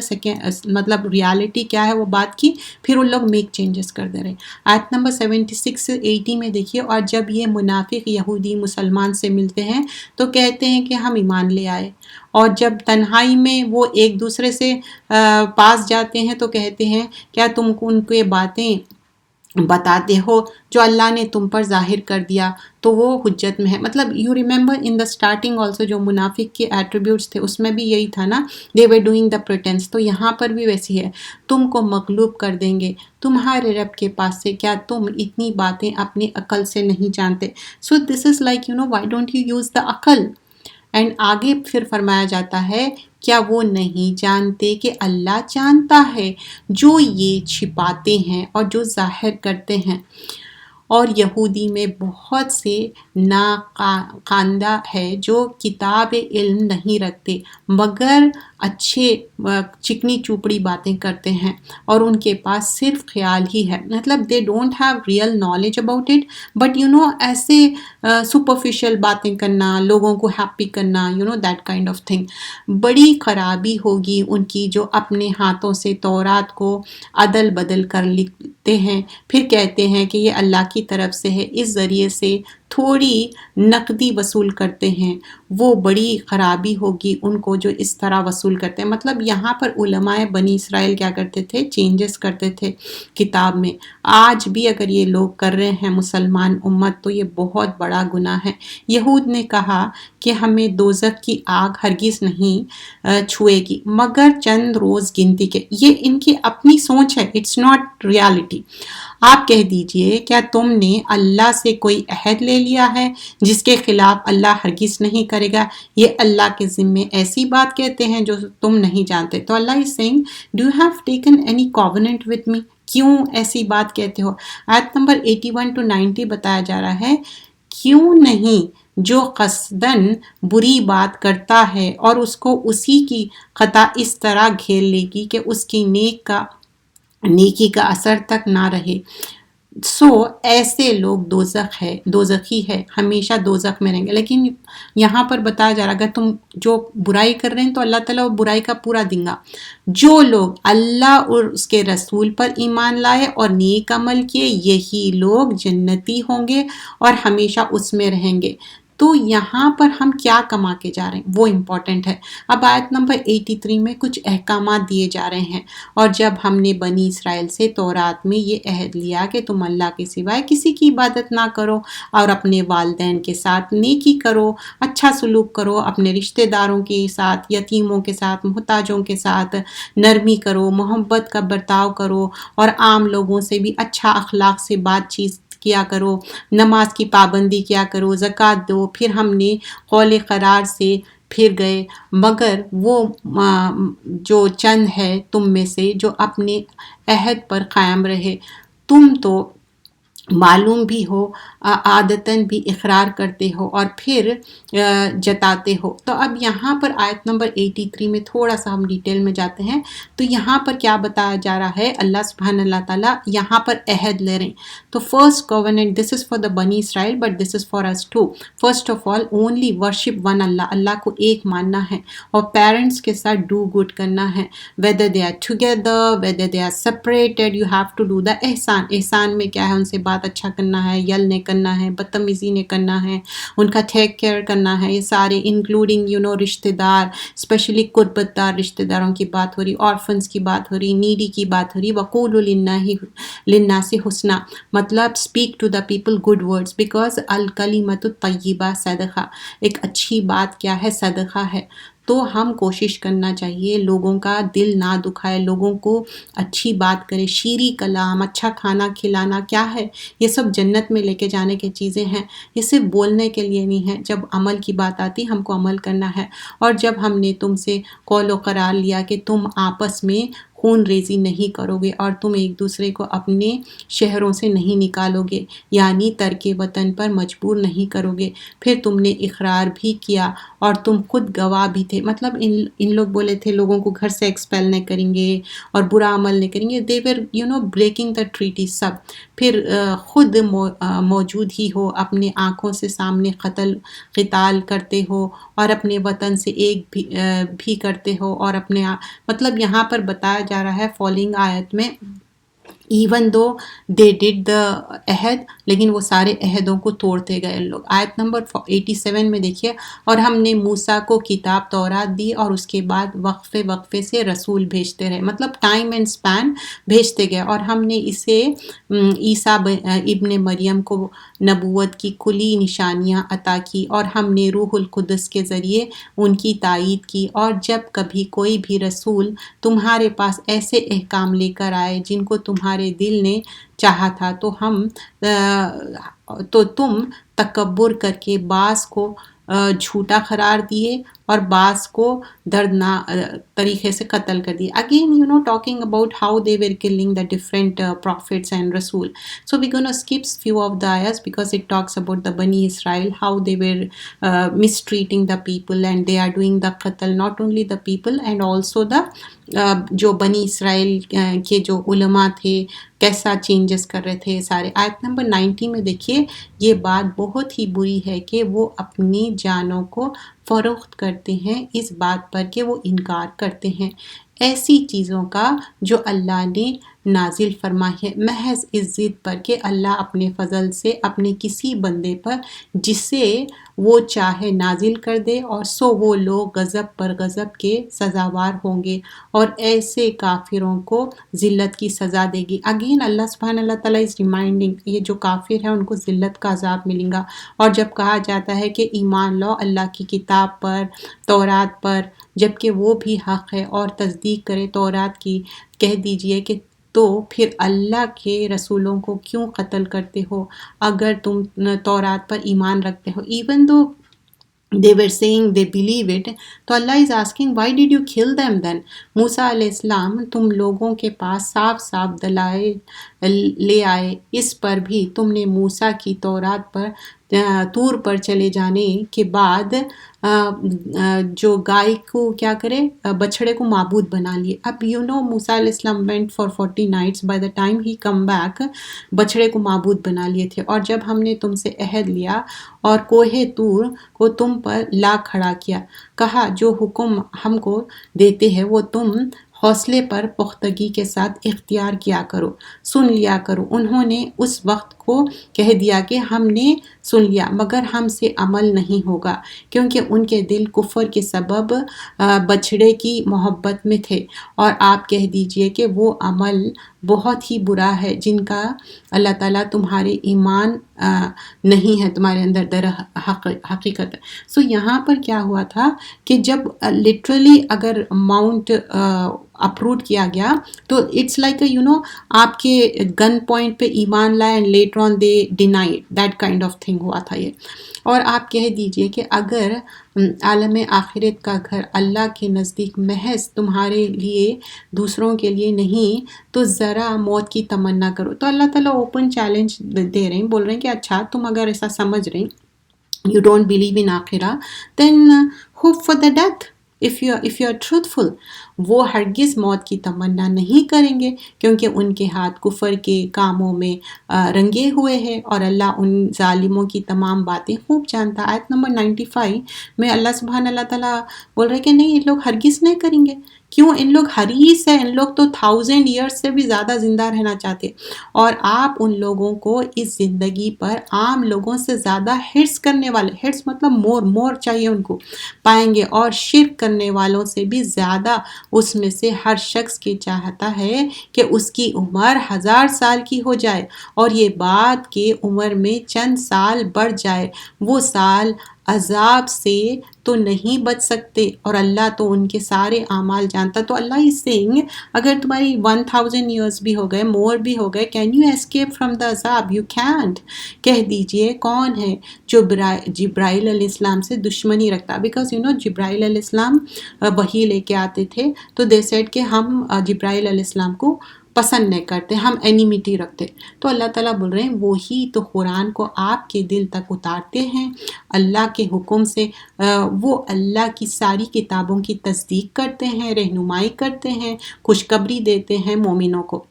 مطلب ریالٹی کیا ہے وہ بات کی، پھر ان لوگ میک چینجز کر دے رہے۔ آیت نمبر 76 سے 80 میں دیکھیے، اور جب یہ منافق یہودی مسلمان سے ملتے ہیں تو کہتے ہیں کہ ہم ایمان لے آئے، اور جب تنہائی میں وہ ایک دوسرے سے پاس جاتے ہیں تو کہتے ہیں کیا تم کو ان کے باتیں بتاتے ہو جو اللہ نے تم پر ظاہر کر دیا تو وہ حجت میں ہے. مطلب you remember in the starting also جو منافق کے ایٹریبیوٹس تھے اس میں بھی یہی تھا نا, دے ور ڈوئنگ دا پریٹینس. تو یہاں پر بھی ویسی ہے, تم کو مغلوب کر دیں گے تمہارے رب کے پاس سے, کیا تم اتنی باتیں اپنی عقل سے نہیں جانتے. So this is like why don't you use the عقل. اینڈ آگے پھر فرمایا جاتا ہے کیا وہ نہیں جانتے کہ اللہ جانتا ہے جو یہ چھپاتے ہیں اور جو ظاہر کرتے ہیں. اور یہودی میں بہت سے ناخواندہ ہے جو کتاب علم نہیں رکھتے مگر اچھے چکنی چوپڑی باتیں کرتے ہیں اور ان کے پاس صرف خیال ہی ہے. مطلب دے don't have real knowledge about it, but ایسے سپرفیشل باتیں کرنا, لوگوں کو ہیپی کرنا, دیٹ کائنڈ آف تھنگ. بڑی خرابی ہوگی ان کی جو اپنے ہاتھوں سے تورات کو عدل بدل کر لکھتے ہیں, پھر کہتے ہیں کہ یہ اللہ کی طرف سے ہے, اس ذریعے سے تھوڑی نقدی وصول کرتے ہیں. وہ بڑی خرابی ہوگی ان کو جو اس طرح وصول کرتے ہیں. مطلب یہاں پر علماء بنی اسرائیل کیا کرتے تھے, چینجز کرتے تھے کتاب میں. آج بھی اگر یہ لوگ کر رہے ہیں مسلمان امت تو یہ بہت بڑا گناہ ہے. یہود نے کہا کہ ہمیں دوزخ کی آگ ہرگز نہیں چھوئے گی مگر چند روز گنتی کے. یہ ان کی اپنی سوچ ہے, اٹس ناٹ ریالٹی. آپ کہہ دیجئے کیا تم نے اللہ سے کوئی عہد لے لیا ہے جس کے خلاف اللہ ہرگز نہیں کرے گا. یہ اللہ کے ذمے ایسی بات کہتے ہیں جو تم نہیں جانتے. تو اللہ is saying do you have taken any covenant with me, کیوں ایسی بات کہتے ہو. آیت نمبر 81 to 90 بتایا جا رہا ہے کیوں نہیں جو قصداً بری بات کرتا ہے اور اس کو اسی کی خطا اس طرح گھیر لے گی کہ اس کی نیکی کا اثر تک نہ رہے. سو ایسے لوگ دوزخی ہے, ہمیشہ دوزخ میں رہیں گے. لیکن یہاں پر بتایا جا رہا اگر تم جو برائی کر رہے ہیں تو اللہ تعالیٰ وہ برائی کا پورا دیں گا. جو لوگ اللہ اور اس کے رسول پر ایمان لائے اور نیک عمل کیے یہی لوگ جنتی ہوں گے اور ہمیشہ اس میں رہیں گے. تو یہاں پر ہم کیا کما کے جا رہے ہیں وہ امپورٹنٹ ہے. اب آیت نمبر 83 میں کچھ احکامات دیے جا رہے ہیں. اور جب ہم نے بنی اسرائیل سے تورات میں یہ عہد لیا کہ تم اللہ کے سوائے کسی کی عبادت نہ کرو اور اپنے والدین کے ساتھ نیکی کرو, اچھا سلوک کرو, اپنے رشتہ داروں کے ساتھ, یتیموں کے ساتھ, محتاجوں کے ساتھ نرمی کرو, محبت کا برتاؤ کرو اور عام لوگوں سے بھی اچھا اخلاق سے بات چیت کیا کرو, نماز کی پابندی کیا کرو, زکوٰۃ دو. پھر ہم نے قول قرار سے پھر گئے مگر وہ جو چند ہے تم میں سے جو اپنے عہد پر قائم رہے. تم تو معلوم بھی ہو عادتاً بھی اقرار کرتے ہو اور پھر جتاتے ہو. تو اب یہاں پر آیت نمبر 83 میں تھوڑا سا ہم ڈیٹیل میں جاتے ہیں. تو یہاں پر کیا بتایا جا رہا ہے, اللہ سبحانہ اللہ تعالیٰ یہاں پر عہد لے رہے ہیں. تو first covenant this is for the Bani Israel but this is for us too. First of all only worship one Allah, Allah کو ایک ماننا ہے اور پیرنٹس کے ساتھ ڈو گڈ کرنا ہے. Whether they are together whether they are separated you have to do the احسان. احسان میں کیا ہے, ان سے بات اچھا کرنا ہے, یل نے کرنا ہے, بدتمیزی نے کرنا ہے, ان کا ٹیک کیئر کرنا ہے. یہ سارے انکلوڈنگ رشتہ دار, اسپیشلی قربت دار رشتہ داروں کی بات ہو رہی, آرفنس کی بات ہو رہی, نیڈی کی بات ہو رہی. وقولوا للناس حسنا, مطلب speak to the people good words because الکلمۃ الطیبہ صدقہ. ایک اچھی بات کیا ہے, صدقہ ہے. تو ہم کوشش کرنا چاہیے لوگوں کا دل نہ دکھائے, لوگوں کو اچھی بات کرے. شیریں کلام, اچھا کھانا کھلانا کیا ہے, یہ سب جنت میں لے کے جانے کی چیزیں ہیں. یہ صرف بولنے کے لیے نہیں ہے, جب عمل کی بات آتی ہم کو عمل کرنا ہے. اور جب ہم نے تم سے قول و قرار لیا کہ تم آپس میں خون ریزی نہیں کرو گے اور تم ایک دوسرے کو اپنے شہروں سے نہیں نکالو گے, یعنی ترک وطن پر مجبور نہیں کرو گے. پھر تم نے اقرار بھی کیا اور تم خود گواہ بھی تھے. مطلب ان لوگ بولے تھے لوگوں کو گھر سے ایکسپیل نہیں کریں گے اور برا عمل نہیں کریں گے. دے ور بریکنگ دا ٹریٹی سب. پھر خود موجود ہی ہو, اپنے آنکھوں سے سامنے قتال کرتے ہو اور اپنے وطن سے ایک بھی کرتے ہو. اور اپنے مطلب یہاں پر بتایا جا رہا ہے فالوئنگ آیت میں even though they did the عہد, لیکن وہ سارے عہدوں کو توڑتے گئے لوگ. آیت نمبر 87 میں دیکھیے، اور ہم نے موسیٰ کو کتاب تورات دی اور اس کے بعد وقفے وقفے سے رسول بھیجتے رہے، مطلب ٹائم اینڈ سپین بھیجتے گئے. اور ہم نے اسے عیسیٰ ابن مریم کو نبوت کی کلی نشانیاں عطا کی، اور ہم نے روح القدس کے ذریعے ان کی تائید کی. اور جب کبھی کوئی بھی رسول تمہارے پاس ایسے احکام لے کر آئے جن کو تمہارے دل نے چاہا تھا تو تم تکبر کر کے بعض کو جھوٹا قرار دیے اور بعض کو دردناک طریقے سے قتل کر دیے. Again, talking about how they were killing the different prophets and Rasul. So we're going to skip few of the ayahs because it talks about the Bani Israel, how they were mistreating the people and they are doing the qatl, not only the people and also the جو بنی اسرائیل کے جو علماء تھے کیسا changes کر رہے تھے سارے. آیت نمبر 90 میں دیکھیے، یہ بات بہت ہی بری ہے کہ وہ اپنی جانوں کو فروخت کرتے ہیں اس بات پر کہ وہ انکار کرتے ہیں ایسی چیزوں کا جو اللہ نے نازل فرمائی ہے، محض اس ضد پر کہ اللہ اپنے فضل سے اپنے کسی بندے پر جسے وہ چاہے نازل کر دے، اور سو وہ لوگ غضب پر غضب کے سزاوار ہوں گے اور ایسے کافروں کو ذلت کی سزا دے گی. اگین اللہ سبحانہ اللہ تعالیٰ از ریمائنڈنگ، یہ جو کافر ہیں ان کو ذلت کا عذاب ملے گا. اور جب کہا جاتا ہے کہ ایمان لاؤ اللہ کی کتاب پر، تورات پر، جبکہ وہ بھی حق ہے، اور تصدیق کرے تورات کی، کہہ دیجئے کہ تو پھر اللہ کے رسولوں کو کیوں قتل کرتے ہو اگر تم تورات پر ایمان رکھتے ہو. Even though they were saying they believe it, تو اللہ is asking why did you kill them then. موسیٰ علیہ السلام تم لوگوں کے پاس صاف صاف دلائل لے آئے، اس پر بھی تم نے موسیٰ کی تورات پر طور پر چلے جانے کے بعد جو گائے کو کیا کرے، بچھڑے کو معبود بنا لیے. اب موسیٰ علیہ السلام went for 40 nights, by the time he come back بچھڑے کو معبود بنا لیے تھے. اور جب ہم نے تم سے عہد لیا اور کوہ طور کو تم پر لا کھڑا کیا، کہا جو حکم ہم کو دیتے ہیں وہ تم حوصلے پر پختگی کے ساتھ اختیار کیا کرو، سن لیا کرو. انہوں نے اس وقت کو کہہ دیا کہ ہم نے سن لیا مگر ہم سے عمل نہیں ہوگا، کیونکہ ان کے دل کفر کے سبب بچھڑے کی محبت میں تھے. اور آپ کہہ دیجئے کہ وہ عمل بہت ہی برا ہے جن کا اللہ تعالیٰ تمہارے ایمان نہیں ہے تمہارے اندر در حقیقت. سو یہاں پر کیا ہوا تھا کہ جب لٹرلی اگر ماؤنٹ اپروڈ کیا گیا تو اٹس لائک آپ کے گن پوائنٹ پہ ایمان لائے and later on they deny that kind of thing ہوا تھا یہ. اور آپ کہہ دیجئے کہ اگر عالم آخرت کا گھر اللہ کے نزدیک محض تمہارے لیے دوسروں کے لیے نہیں تو ذرا موت کی تمنا کرو. تو اللہ تعالیٰ اوپن چیلنج دے رہے ہیں، بول رہے ہیں کہ اچھا تم اگر ایسا سمجھ رہے you don't believe in آخرہ then hope for the death if you are truthful. وہ ہرگز موت کی تمنا نہیں کریں گے کیونکہ ان کے ہاتھ کفر کے کاموں میں رنگے ہوئے ہیں اور اللہ ان ظالموں کی تمام باتیں خوب جانتا. آیت نمبر 95 میں اللہ سبحانہ اللہ تعالیٰ بول رہے کہ نہیں، یہ لوگ ہرگز نہیں کریں گے. کیوں؟ ان لوگ حریص ہیں، ان لوگ تو 1000 ایئرس سے بھی زیادہ زندہ رہنا چاہتے، اور آپ ان لوگوں کو اس زندگی پر عام لوگوں سے زیادہ ہرس کرنے والے، ہرس مطلب مور چاہیے ان کو، پائیں گے. اور شرک کرنے والوں سے بھی زیادہ اس میں سے ہر شخص کی چاہتا ہے کہ اس کی عمر 1000 سال کی ہو جائے اور یہ بات کہ عمر میں چند سال بڑھ جائے، وہ سال عذاب سے تو نہیں بچ سکتے اور اللہ تو ان کے سارے اعمال جانتا. تو اللہ اس سینگ اگر تمہاری 1000 ایئرس بھی ہو گئے، مور بھی ہو گئے، can you escape from the عذاب؟ You can't. کہہ دیجئے کون ہے جو جبرائیل علیہ السلام سے دشمنی رکھتا؟ بیکاز جبرائیل علیہ السلام وحی لے کے آتے تھے تو دے سیڈ کہ ہم جبرائیل علیہ السلام کو پسند نہیں کرتے، ہم اینیمیٹی رکھتے. تو اللہ تعالیٰ بول رہے ہیں وہی تو قرآن کو آپ کے دل تک اتارتے ہیں اللہ کے حکم سے. وہ اللہ کی ساری کتابوں کی تصدیق کرتے ہیں، رہنمائی کرتے ہیں، خوشخبری دیتے ہیں مومنوں کو.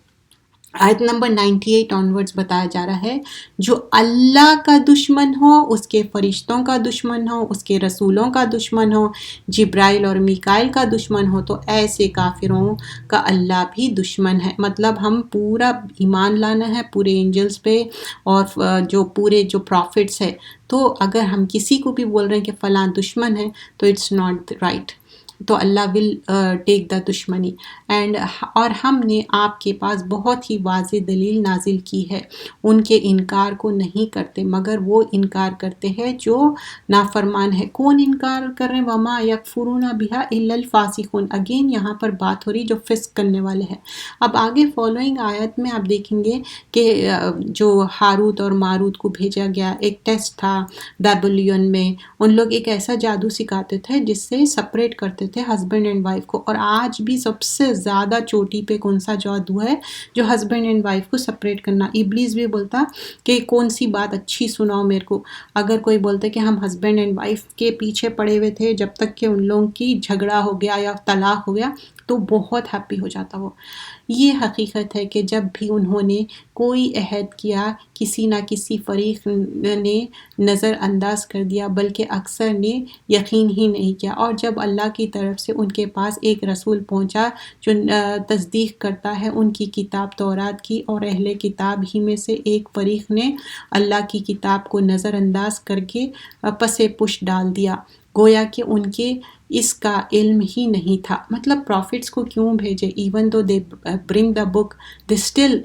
آیت نمبر 98 آنورڈز بتایا جا رہا ہے جو اللہ کا دشمن ہو، اس کے فرشتوں کا دشمن ہو، اس کے رسولوں کا دشمن ہو، جبرائیل اور میکائیل کا دشمن ہو، تو ایسے کافروں کا اللہ بھی دشمن ہے۔ مطلب ہم پورا ایمان لانا ہے پورے اینجلز پہ اور جو پورے جو پروفٹس ہے، تو اگر ہم کسی کو بھی بول رہے ہیں کہ فلاں دشمن ہے تو اٹس ناٹ رائٹ، تو اللہ ول ٹیک دا دشمنی اینڈ اور ہم نے آپ کے پاس بہت ہی واضح دلیل نازل کی ہے، ان کے انکار کو نہیں کرتے مگر وہ انکار کرتے ہیں جو نافرمان ہے۔ کون انکار کر رہے ہیں؟ وما یکفرون بہا الا الفاسقون، اگین یہاں پر بات ہو رہی جو فسق کرنے والے ہیں۔ اب آگے فالوئنگ آیت میں آپ دیکھیں گے کہ جو ہاروت اور ماروت کو بھیجا گیا ایک ٹیسٹ تھا بیبلین میں، ان لوگ ایک ایسا جادو سکھاتے تھے جس سے سپریٹ کرتے تھے ہسبینڈ اینڈ وائف کو، اور آج بھی سب سے زیادہ چوٹی پہ کون سا جادو ہے؟ جو ہسبینڈ اینڈ وائف کو سپریٹ کرنا۔ ابلیس بھی بولتا کہ کون سی بات اچھی سناؤ میرے کو، اگر کوئی بولتے کہ ہم ہسبینڈ اینڈ وائف کے پیچھے پڑے ہوئے تھے جب تک کہ ان لوگوں کی جھگڑا ہو گیا یا طلاق ہو گیا تو بہت ہیپی ہو جاتا وہ۔ یہ حقیقت ہے کہ جب بھی انہوں نے کوئی عہد کیا کسی نہ کسی فریق نے نظر انداز کر دیا، بلکہ اکثر نے یقین ہی نہیں کیا، اور جب اللہ کی طرف سے ان کے پاس ایک رسول پہنچا جو تصدیق کرتا ہے ان کی کتاب تورات کی، اور اہل کتاب ہی میں سے ایک فریق نے اللہ کی کتاب کو نظر انداز کر کے پس پش ڈال دیا، گویا کہ ان کے اس کا علم ہی نہیں تھا۔ مطلب پروفٹس کو کیوں بھیجے؟ Even though they bring the book they still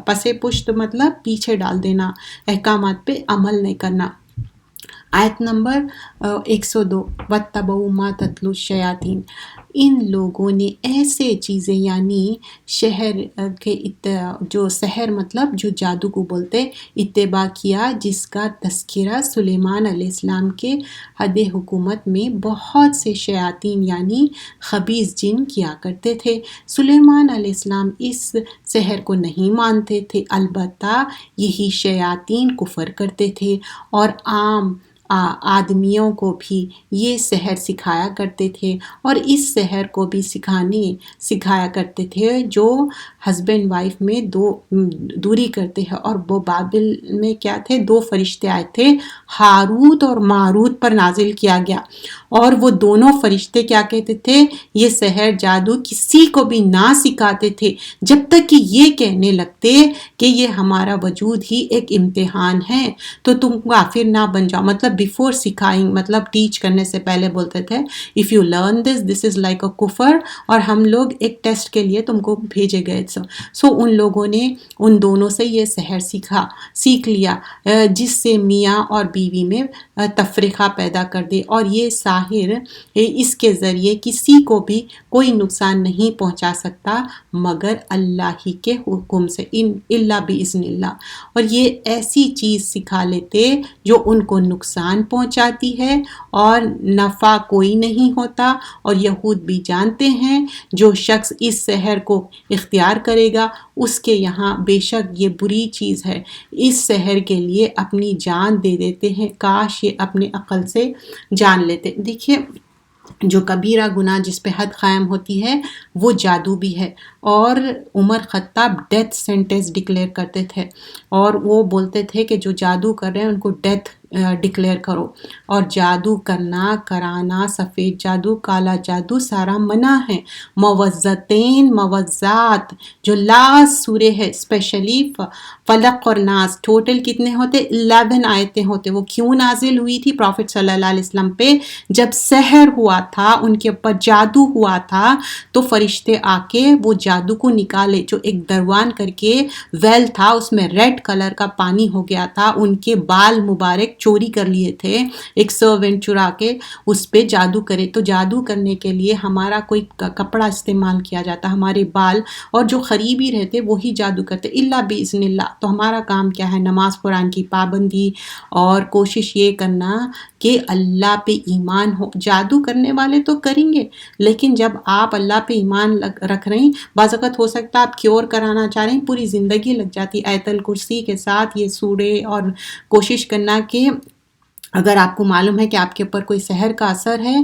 پس پش، تو مطلب پیچھے ڈال دینا، احکامات پہ عمل نہیں کرنا۔ آیت نمبر 102 وَاتَّبَعُوا مَا تَتْلُو الشَّيَاطِينُ، ان لوگوں نے ایسے چیزیں یعنی شہر کے جو سحر مطلب جو جادو کو بولتے اتباع کیا جس کا تذکرہ سلیمان علیہ السلام کے حد حکومت میں بہت سے شیاطین یعنی خبیث جن کیا کرتے تھے۔ سلیمان علیہ السلام اس سحر کو نہیں مانتے تھے، البتہ یہی شیاطین کفر کرتے تھے اور عام آدمیوں کو بھی یہ سحر سکھایا کرتے تھے، اور اس سحر کو بھی سکھایا کرتے تھے جو ہسبینڈ وائف میں دوری کرتے ہیں۔ اور وہ بابل میں کیا تھے؟ 2 فرشتے آئے تھے، ہاروت اور ماروت پر نازل کیا گیا، اور وہ دونوں فرشتے کیا کہتے تھے؟ یہ سحر جادو کسی کو بھی نہ سکھاتے تھے جب تک کہ یہ کہنے لگتے کہ یہ ہمارا وجود ہی ایک امتحان ہے تو تم کافر نہ بن جاؤ۔ مطلب بیفور سکھائیں، مطلب ٹیچ کرنے سے پہلے بولتے تھے if you learn this is like a کفر، اور ہم لوگ ایک ٹیسٹ کے لیے تم کو بھیجے گئے۔ سو ان لوگوں نے ان دونوں سے یہ سحر سیکھ لیا جس سے میاں اور بیوی میں تفرقہ پیدا کر دے، اور یہ ساحر اس کے ذریعے کسی کو بھی کوئی نقصان نہیں پہنچا سکتا مگر اللہ ہی کے حکم سے، الا باذن اللہ، اور یہ ایسی چیز سکھا لیتے جو ان کو نقصان پہنچاتی ہے اور نفع کوئی نہیں ہوتا، اور یہود بھی جانتے ہیں جو شخص اس سحر کو اختیار کرے گا اس کے یہاں بے شک یہ بری چیز ہے، اس سحر کے لیے اپنی جان دے دیتے ہیں، کاش یہ اپنے عقل سے جان لیتے۔ دیکھیے جو کبیرہ گناہ جس پہ حد قائم ہوتی ہے وہ جادو بھی ہے، اور عمر خطاب ڈیتھ سینٹنس ڈکلیئر کرتے تھے، اور وہ بولتے تھے کہ جو جادو کر رہے ہیں ان کو ڈیتھ ڈکلیئر کرو، اور جادو کرنا، کرانا، سفید جادو، کالا جادو سارا منع ہے۔ موزتین، موزات جو لاسٹ سورہ ہے اسپیشلی فلق اور ناس، ٹوٹل کتنے ہوتے؟ 11 آیتیں ہوتے۔ وہ کیوں نازل ہوئی تھی؟ پروفٹ صلی اللہ علیہ وسلم پہ جب سحر ہوا تھا، ان کے اوپر جادو ہوا تھا، تو فرشتے آ کے وہ جادو کو نکالے، جو ایک دروان کر کے ویل تھا اس میں ریڈ کلر کا پانی ہو گیا تھا، ان کے بال مبارک چوری کر لیے تھے، ایک سرونٹ چرا کے اس پہ جادو کرے۔ تو جادو کرنے کے لیے ہمارا کوئی کپڑا استعمال کیا جاتا، ہمارے بال، اور جو قریبی رہتے وہی جادو کرتے الا باذن اللہ۔ تو ہمارا کام کیا ہے؟ نماز قرآن کی پابندی، اور کوشش یہ کرنا کہ اللہ پہ ایمان ہو۔ جادو کرنے والے تو کریں گے، لیکن جب آپ اللہ پہ ایمان رکھ رہے ہیں، بعض اوقات ہو سکتا ہے آپ کیور کرانا چاہ رہے ہیں، پوری زندگی لگ جاتی آیت الکرسی کے ساتھ یہ سورے، اور کوشش کرنا کہ اگر آپ کو معلوم ہے کہ آپ کے اوپر کوئی سحر کا اثر ہے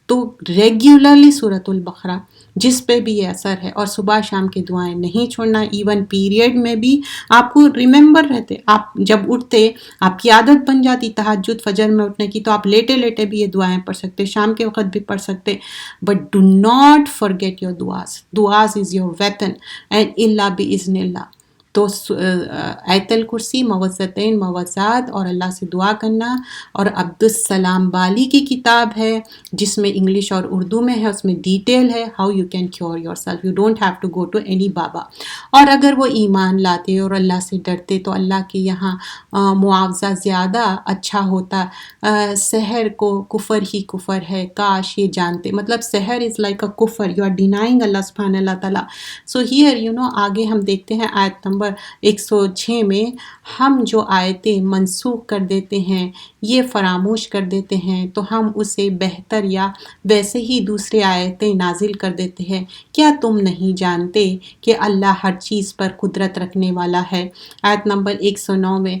تو ریگولرلی سورۃ البقرہ جس پہ بھی یہ اثر ہے، اور صبح شام کی دعائیں نہیں چھوڑنا، ایون پیریڈ میں بھی آپ کو ریممبر رہتے، آپ جب اٹھتے آپ کی عادت بن جاتی تہجد فجر میں اٹھنے کی، تو آپ لیٹے لیٹے بھی یہ دعائیں پڑھ سکتے، شام کے وقت بھی پڑھ سکتے. But do not forget your duas is your weapon and Allah باذن اللہ. تو آیت الکرسی، موعظتین موعظات، اور اللہ سے دعا کرنا. اور عبدالسلام بالی کی کتاب ہے جس میں انگلش اور اردو میں ہے، اس میں ڈیٹیل ہے how you can cure yourself, you don't have to go to any baba. اور اگر وہ ایمان لاتے اور اللہ سے ڈرتے تو اللہ کے یہاں معاوضہ زیادہ اچھا ہوتا. سحر کو کفر ہی کفر ہے، کاش یہ جانتے، مطلب سحر از لائک اے کفر، یو آر ڈینائنگ اللہ سبحانہ اللہ تعالیٰ. سو ہیئر آگے ہم دیکھتے ہیں آیت نمبر 106 میں، ہم جو آیتیں منسوخ کر دیتے ہیں، یہ فراموش کر دیتے ہیں، تو ہم اسے بہتر یا ویسے ہی دوسرے آیتیں نازل کر دیتے ہیں. کیا تم نہیں جانتے کہ اللہ ہر چیز پر قدرت رکھنے والا ہے. آیت نمبر 109 میں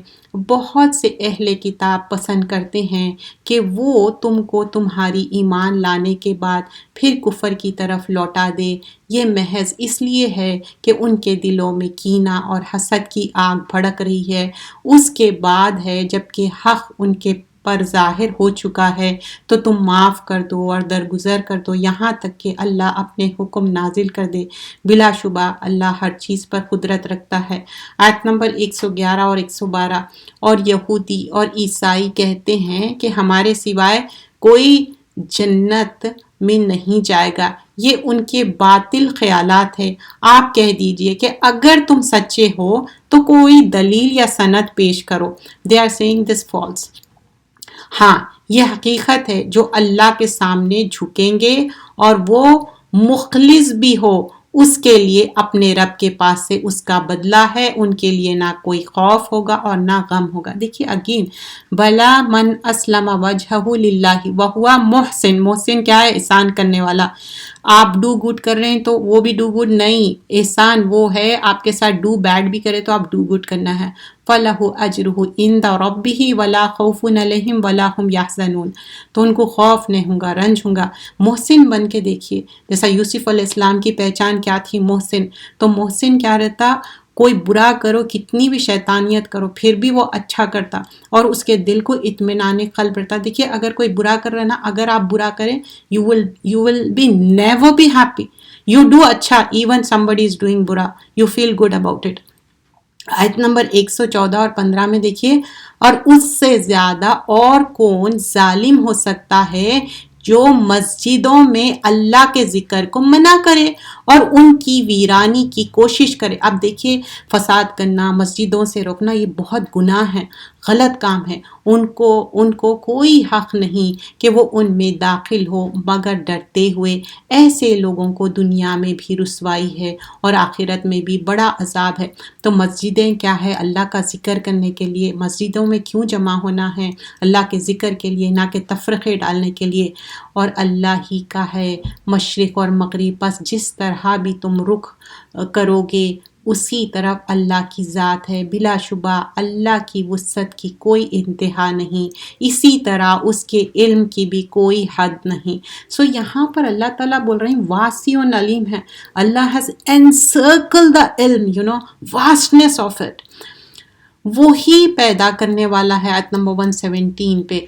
بہت سے اہل کتاب پسند کرتے ہیں کہ وہ تم کو تمہاری ایمان لانے کے بعد پھر کفر کی طرف لوٹا دے. یہ محض اس لیے ہے کہ ان کے دلوں میں کینہ اور حسد کی آگ بھڑک رہی ہے، اس کے بعد ہے جب کہ حق ان کے پر ظاہر ہو چکا ہے، تو تم معاف کر دو اور درگزر کر دو یہاں تک کہ اللہ اپنے حکم نازل کر دے. بلا شبہ اللہ ہر چیز پر قدرت رکھتا ہے. آیت نمبر 111 اور 112، اور یہودی اور عیسائی کہتے ہیں کہ ہمارے سوائے کوئی جنت میں نہیں جائے گا. یہ ان کے باطل خیالات ہے. آپ کہہ دیجئے کہ اگر تم سچے ہو تو کوئی دلیل یا سند پیش کرو. They are saying this false. ہاں یہ حقیقت ہے، جو اللہ کے سامنے جھکیں گے اور وہ مخلص بھی ہو، اس کے لیے اپنے رب کے پاس سے اس کا بدلہ ہے، ان کے لیے نہ کوئی خوف ہوگا اور نہ غم ہوگا. دیکھیے اگین، بلا من اسلم وجہہ للہ وہو محسن. محسن کیا ہے؟ احسان کرنے والا. آپ ڈو گڈ کر رہے ہیں تو وہ بھی ڈو گڈ نہیں، احسان وہ ہے آپ کے ساتھ ڈو بیڈ بھی کرے تو آپ ڈو گڈ کرنا ہے. فَلَهُ أَجْرُهُ عِنْدَ رَبِّهِ وَلَا خَوْفٌ عَلَيْهِمْ وَلَا هُمْ يَحْزَنُونَ. تو ان کو خوف نہیں ہوگا، رنج ہوگا. محسن بن کے دیکھیے، جیسا یوسف علیہ السلام کی پہچان کیا تھی؟ محسن. تو محسن کیا رہتا؟ کوئی برا کرو، کتنی بھی شیطانیت کرو، پھر بھی وہ اچھا کرتا اور اس کے دل کو اطمینان قلب رہتا. دیکھیے اگر کوئی برا کر رہا ہے نا، اگر آپ برا کریں you will be never be happy. You do اچھا، even somebody is doing برا, you feel good about it. آیت نمبر 114 اور 15 میں دیکھیے، اور اس سے زیادہ اور کون ظالم ہو سکتا ہے جو مسجدوں میں اللہ کے ذکر کو منع کرے اور ان کی ویرانی کی کوشش کرے. اب دیکھیے فساد کرنا، مسجدوں سے روکنا، یہ بہت گناہ ہے، غلط کام ہے. ان کو کوئی حق نہیں کہ وہ ان میں داخل ہو مگر ڈرتے ہوئے. ایسے لوگوں کو دنیا میں بھی رسوائی ہے اور آخرت میں بھی بڑا عذاب ہے. تو مسجدیں کیا ہے؟ اللہ کا ذکر کرنے کے لیے. مسجدوں میں کیوں جمع ہونا ہے؟ اللہ کے ذکر کے لیے، نہ کہ تفرقے ڈالنے کے لیے. اور اللہ ہی کا ہے مشرق اور مغرب، پس جس طرح بھی تم رخ کرو گے اسی طرف اللہ کی ذات ہے. بلا شبہ اللہ کی وسعت کی کوئی انتہا نہیں، اسی طرح اس کے علم کی بھی کوئی حد نہیں. سو یہاں پر اللہ تعالیٰ بول رہے ہیں واسع علیم ہے. اللہ has encircled the علم, vastness of it. وہی پیدا کرنے والا ہے. آیت نمبر 117 پہ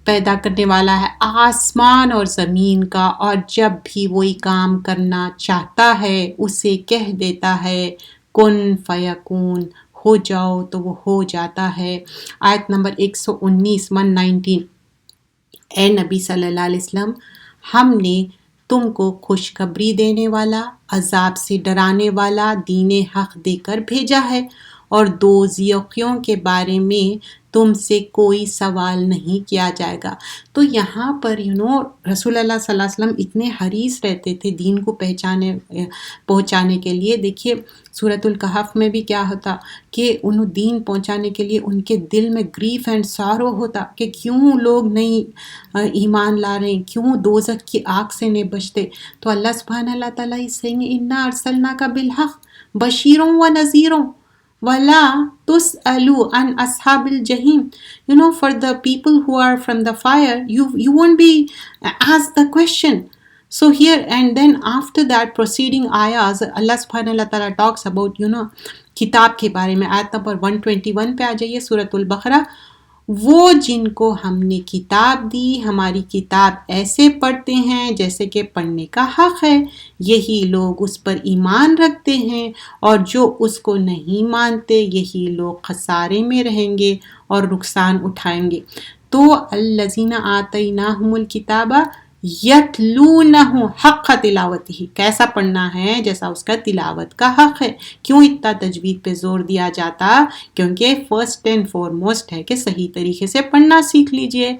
پیدا کرنے والا ہے آسمان اور زمین کا، اور جب بھی وہی کام کرنا چاہتا ہے اسے کہہ دیتا ہے کن فیکون، ہو جاؤ تو وہ ہو جاتا ہے. آیت نمبر 119 اے نبی صلی اللہ علیہ وسلم، ہم نے تم کو خوشخبری دینے والا، عذاب سے ڈرانے والا دین حق دے کر بھیجا ہے، اور دوزخیوں کے بارے میں تم سے کوئی سوال نہیں کیا جائے گا. تو یہاں پر رسول اللہ صلی اللہ علیہ وسلم اتنے حریص رہتے تھے دین کو پہنچانے کے لیے. دیکھیے سورۃ الکہف میں بھی کیا ہوتا کہ انہوں دین پہنچانے کے لیے ان کے دل میں گریف اینڈ سارو ہوتا کہ کیوں لوگ نہیں ایمان لا رہے ہیں، کیوں دوزخ کی آگ سے نہیں بچتے. تو اللہ سبحانہ اللہ تعالیٰ is saying اِنَّا أَرْسَلْنَاكَ بِالْحَقِّ بَشِيرٌ وَنَذِيرٌ. وَلَا تُسْأَلُوا عَنْ أَصْحَابِ الْجَحِيمِ. For the people who are from the fire, you won't be asked the question. So here and then after that preceding ayahs, Allah subhanahu wa ta'ala talks about, کتاب کے بارے میں. آیت نمبر 121 پہ آ جائیے سورۃ البقرہ. وہ جن کو ہم نے کتاب دی ہماری کتاب ایسے پڑھتے ہیں جیسے کہ پڑھنے کا حق ہے، یہی لوگ اس پر ایمان رکھتے ہیں، اور جو اس کو نہیں مانتے یہی لوگ خسارے میں رہیں گے اور نقصان اٹھائیں گے. تو الذین آتیناہم الکتاب یتلونہ حق تلاوتہ، کیسا پڑھنا ہے جیسا اس کا تلاوت کا حق ہے. کیوں اتنا تجوید پہ زور دیا جاتا؟ کیونکہ فرسٹ اینڈ فارموسٹ ہے کہ صحیح طریقے سے پڑھنا سیکھ لیجئے.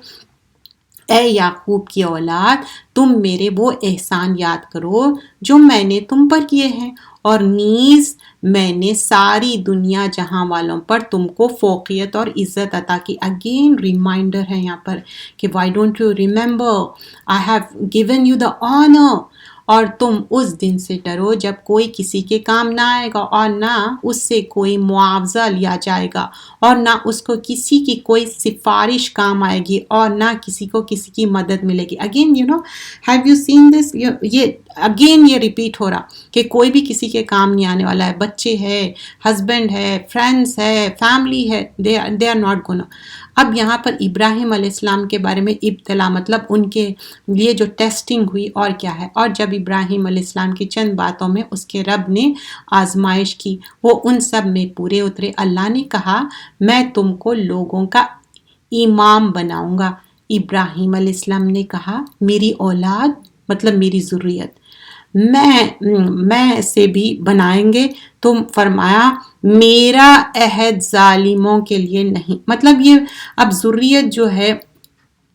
اے یعقوب کی اولاد، تم میرے وہ احسان یاد کرو جو میں نے تم پر کیے ہیں، اور نیز میں نے ساری دنیا جہاں والوں پر تم کو فوقیت اور عزت عطا کی. اگین ریمائنڈر ہے یہاں پر کہ why don't you remember I have given you the honor. اور تم اس دن سے ڈرو جب کوئی کسی کے کام نہ آئے گا، اور نہ اس سے کوئی معاوضہ لیا جائے گا، اور نہ اس کو کسی کی کوئی سفارش کام آئے گی، اور نہ کسی کو کسی کی مدد ملے گی. Again have you seen this؟ یہ اگین یہ ریپیٹ ہو رہا کہ کوئی بھی کسی کے کام نہیں آنے والا ہے. بچے ہے، ہسبینڈ ہے، فرینڈس ہے، فیملی ہے، they are not gonna. اب یہاں پر ابراہیم علیہ السلام کے بارے میں ابتلا، مطلب ان کے لیے جو ٹیسٹنگ ہوئی اور کیا ہے. اور جب ابراہیم علیہ السلام کی چند باتوں میں اس کے رب نے آزمائش کی، وہ ان سب میں پورے اترے. اللہ نے کہا میں تم کو لوگوں کا امام بناؤں گا. ابراہیم علیہ السلام نے کہا میری اولاد مطلب میری ذریت میں سے بھی بنائیں گے. تو فرمایا میرا عہد ظالموں کے لیے نہیں. مطلب یہ اب ذریت جو ہے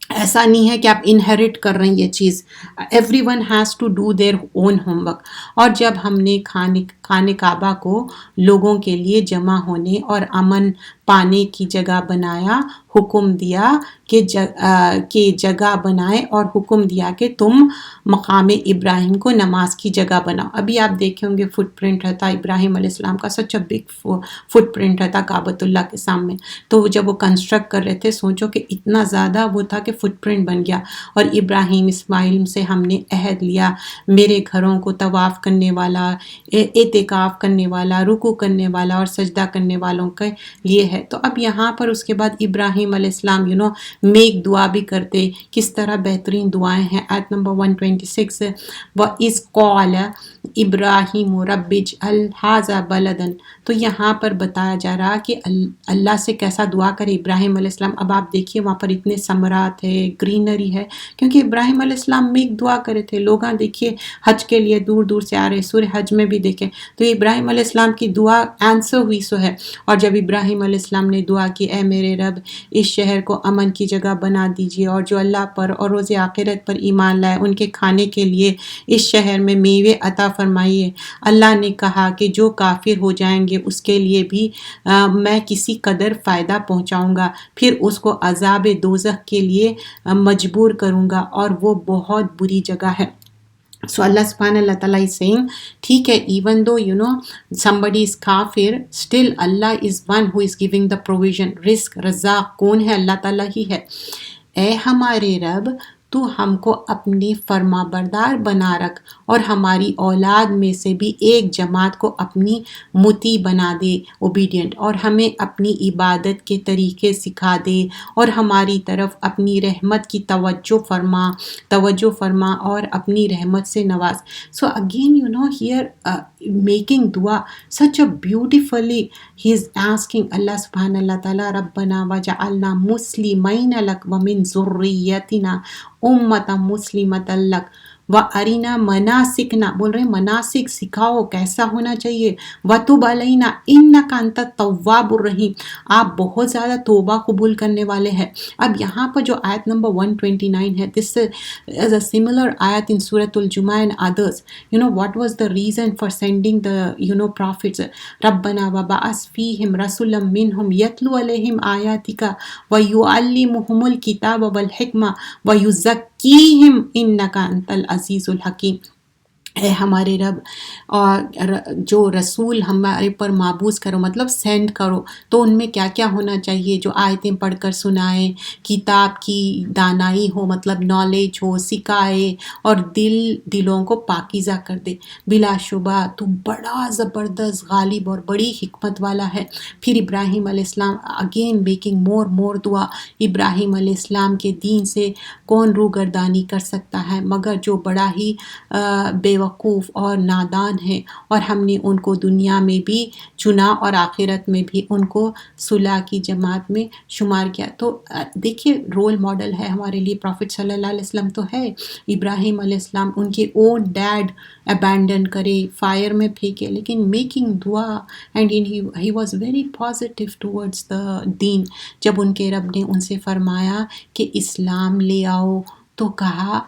ایسا نہیں ہے کہ آپ انہیرٹ کر رہے ہیں یہ چیز. Every one has to do their own homework. اور جب ہم نے خانہ کعبہ کو لوگوں کے لیے جمع ہونے اور امن پانے کی جگہ بنایا، حکم دیا کہ جگہ بنائے، اور حکم دیا کہ تم مقام ابراہیم کو نماز کی جگہ بناؤ. ابھی آپ دیکھیں ہوں گے فٹ پرنٹ رہتا ابراہیم علیہ السلام کا، سچ اے بگ فٹ پرنٹ رہتا کعبۃ اللہ کے سامنے. تو جب وہ کنسٹرکٹ کر رہے تھے سوچو کہ اتنا زیادہ وہ تھا کہ فٹ پرنٹ بن گیا. اور ابراہیم اسماعیل سے ہم نے عہد لیا، میرے گھروں کو طواف کرنے والا، اعتکاف کرنے والا، رکوع کرنے والا اور سجدہ کرنے والوں کے لیے ہے. تو اب یہاں پر اس کے بعد ابراہیم علیہ السلام میک دعا بھی کرتے. کس طرح بہترین دعائیں ہیں. آیت نمبر 126 وَإِذْ قَالَ إِبْرَاهِيمُ رَبِّ اجْعَلْ هَٰذَا بَلَدًا. تو یہاں پر بتایا جا رہا کہ اللہ سے کیسا دعا کرے ابراہیم علیہ السلام. اب آپ دیکھیے وہاں پر اتنے ثمرات ہے، گرینری ہے، کیونکہ ابراہیم علیہ السلام میں ایک دعا کرے تھے. لوگ دیکھیے حج کے لیے دور دور سے آ رہے، سورہ حج میں بھی دیکھیں تو ابراہیم علیہ السلام کی دعا آنسر ہوئی سو ہے. اور جب ابراہیم علیہ السلام نے دعا کی اے میرے رب اس شہر کو امن کی جگہ بنا دیجیے، اور جو اللہ پر اور روز آخرت پر ایمان لائے ان کے کھانے کے لیے اس شہر میں میوے عطا فرمائیے. اللہ نے کہا کہ جو کافر ہو جائیں گے اس کے لیے بھی میں کسی قدر فائدہ پہنچاؤں گا، پھر اس کو عذاب دوزخ کے لیے مجبور کروں گا، اور وہ بہت بری جگہ ہے. So Allah subhanahu wa ta'ala is saying, ٹھیک ہے even though somebody is kafir, still Allah is one who is giving the provision. رزق رزاق کون ہے؟ اللہ تعالیٰ ہی ہے. اے ہمارے رب تو ہم کو اپنی فرما بردار بنا رکھ، اور ہماری اولاد میں سے بھی ایک جماعت کو اپنی مطیع بنا دے، اوبیڈینٹ، اور ہمیں اپنی عبادت کے طریقے سکھا دے، اور ہماری طرف اپنی رحمت کی توجہ فرما اور اپنی رحمت سے نواز. So again here making dua such a beautifully he is asking Allah subhanahu wa ta'ala ربنا وجعلنا مسلمین لک ومن ذریتنا امتا مسلمتا لک وَأَرِنَا مَنَاسِكْنَا. بول رہے ہیں مناسک سکھاؤ کیسا ہونا چاہیے. وَتُبْ عَلَيْنَا إِنَّكَ أَنْتَ التَّوَّابُ الرَّحِيمُ. آپ بہت زیادہ توبہ قبول کرنے والے ہیں. اب یہاں پر جو آیت نمبر 129 ہے, this is a similar ayat in Surah Al-Jumu'ah and others. What was the reason for sending the prophets? رَبَّنَا وَبَعَثْ فِيهِمْ رَسُولًا مِّنْهُمْ يَتْلُو عَلَيْهِمْ آيَاتِكَ وَيُعَلِّمُهُمُ الْكِتَابَ وَالْحِكْمَةَ وَيُزَكِّيهِمْ إِنَّكَ أَنْتَ الْعَزِيزُ الْحَكِيمُ. اے ہمارے رب، اور جو رسول ہمارے پر مابعوث کرو مطلب سینڈ کرو، تو ان میں کیا کیا ہونا چاہیے؟ جو آیتیں پڑھ کر سنائیں، کتاب کی دانائی ہو مطلب نالج ہو، سکھائے، اور دلوں کو پاکیزہ کر دے۔ بلا شبہ تو بڑا زبردست، غالب اور بڑی حکمت والا ہے۔ پھر ابراہیم علیہ السلام اگین بیکنگ مور دعا، ابراہیم علیہ السلام کے دین سے کون روگردانی کر سکتا ہے مگر جو بڑا ہی بے وقوف اور نادان ہے، اور ہم نے ان کو دنیا میں بھی چنا اور آخرت میں بھی ان کو صلح کی جماعت میں شمار کیا۔ تو دیکھیے رول ماڈل ہے ہمارے لیے، پروفٹ صلی اللہ علیہ وسلم تو ہے۔ ابراہیم علیہ السلام ان کے اون ڈیڈ ابینڈن کرے، فائر میں پھینکے، لیکن making dua, and he was very positive towards the دین۔ جب ان کے رب نے ان سے فرمایا کہ اسلام لے آؤ، تو کہا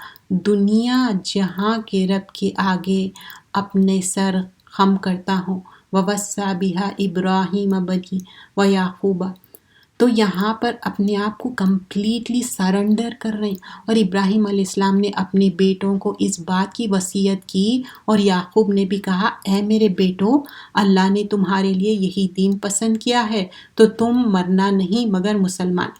دنیا جہاں کے رب کے آگے اپنے سر خم کرتا ہوں، وَوَصَّى بِهَا إِبْرَاهِيمَ بَنِيهِ وَيَعْقُوبَ۔ تو یہاں پر اپنے آپ کو کمپلیٹلی سرنڈر کر رہے ہیں، اور ابراہیم علیہ السلام نے اپنے بیٹوں کو اس بات کی وصیت کی، اور یعقوب نے بھی کہا اے میرے بیٹو، اللہ نے تمہارے لیے یہی دین پسند کیا ہے، تو تم مرنا نہیں مگر مسلمان۔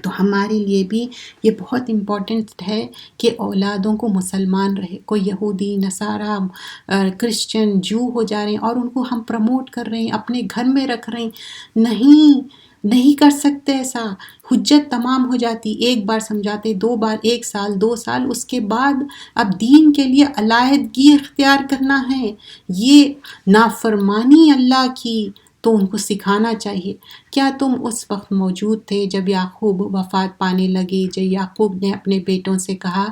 تو ہمارے لیے بھی یہ بہت امپورٹنٹ ہے کہ اولادوں کو مسلمان رہے۔ کوئی یہودی، نصارہ، کرسچن، جو ہو جا رہے ہیں اور ان کو ہم پروموٹ کر رہے ہیں، اپنے گھر میں رکھ رہے ہیں۔ نہیں کر سکتے ایسا، حجت تمام ہو جاتی، ایک بار سمجھاتے، دو بار، 1 سال 2 سال، اس کے بعد اب دین کے لیے علیحدگی اختیار کرنا ہے، یہ نافرمانی اللہ کی، تو ان کو سکھانا چاہیے۔ کیا تم اس وقت موجود تھے جب یعقوب وفات پانے لگے، جب یعقوب نے اپنے بیٹوں سے کہا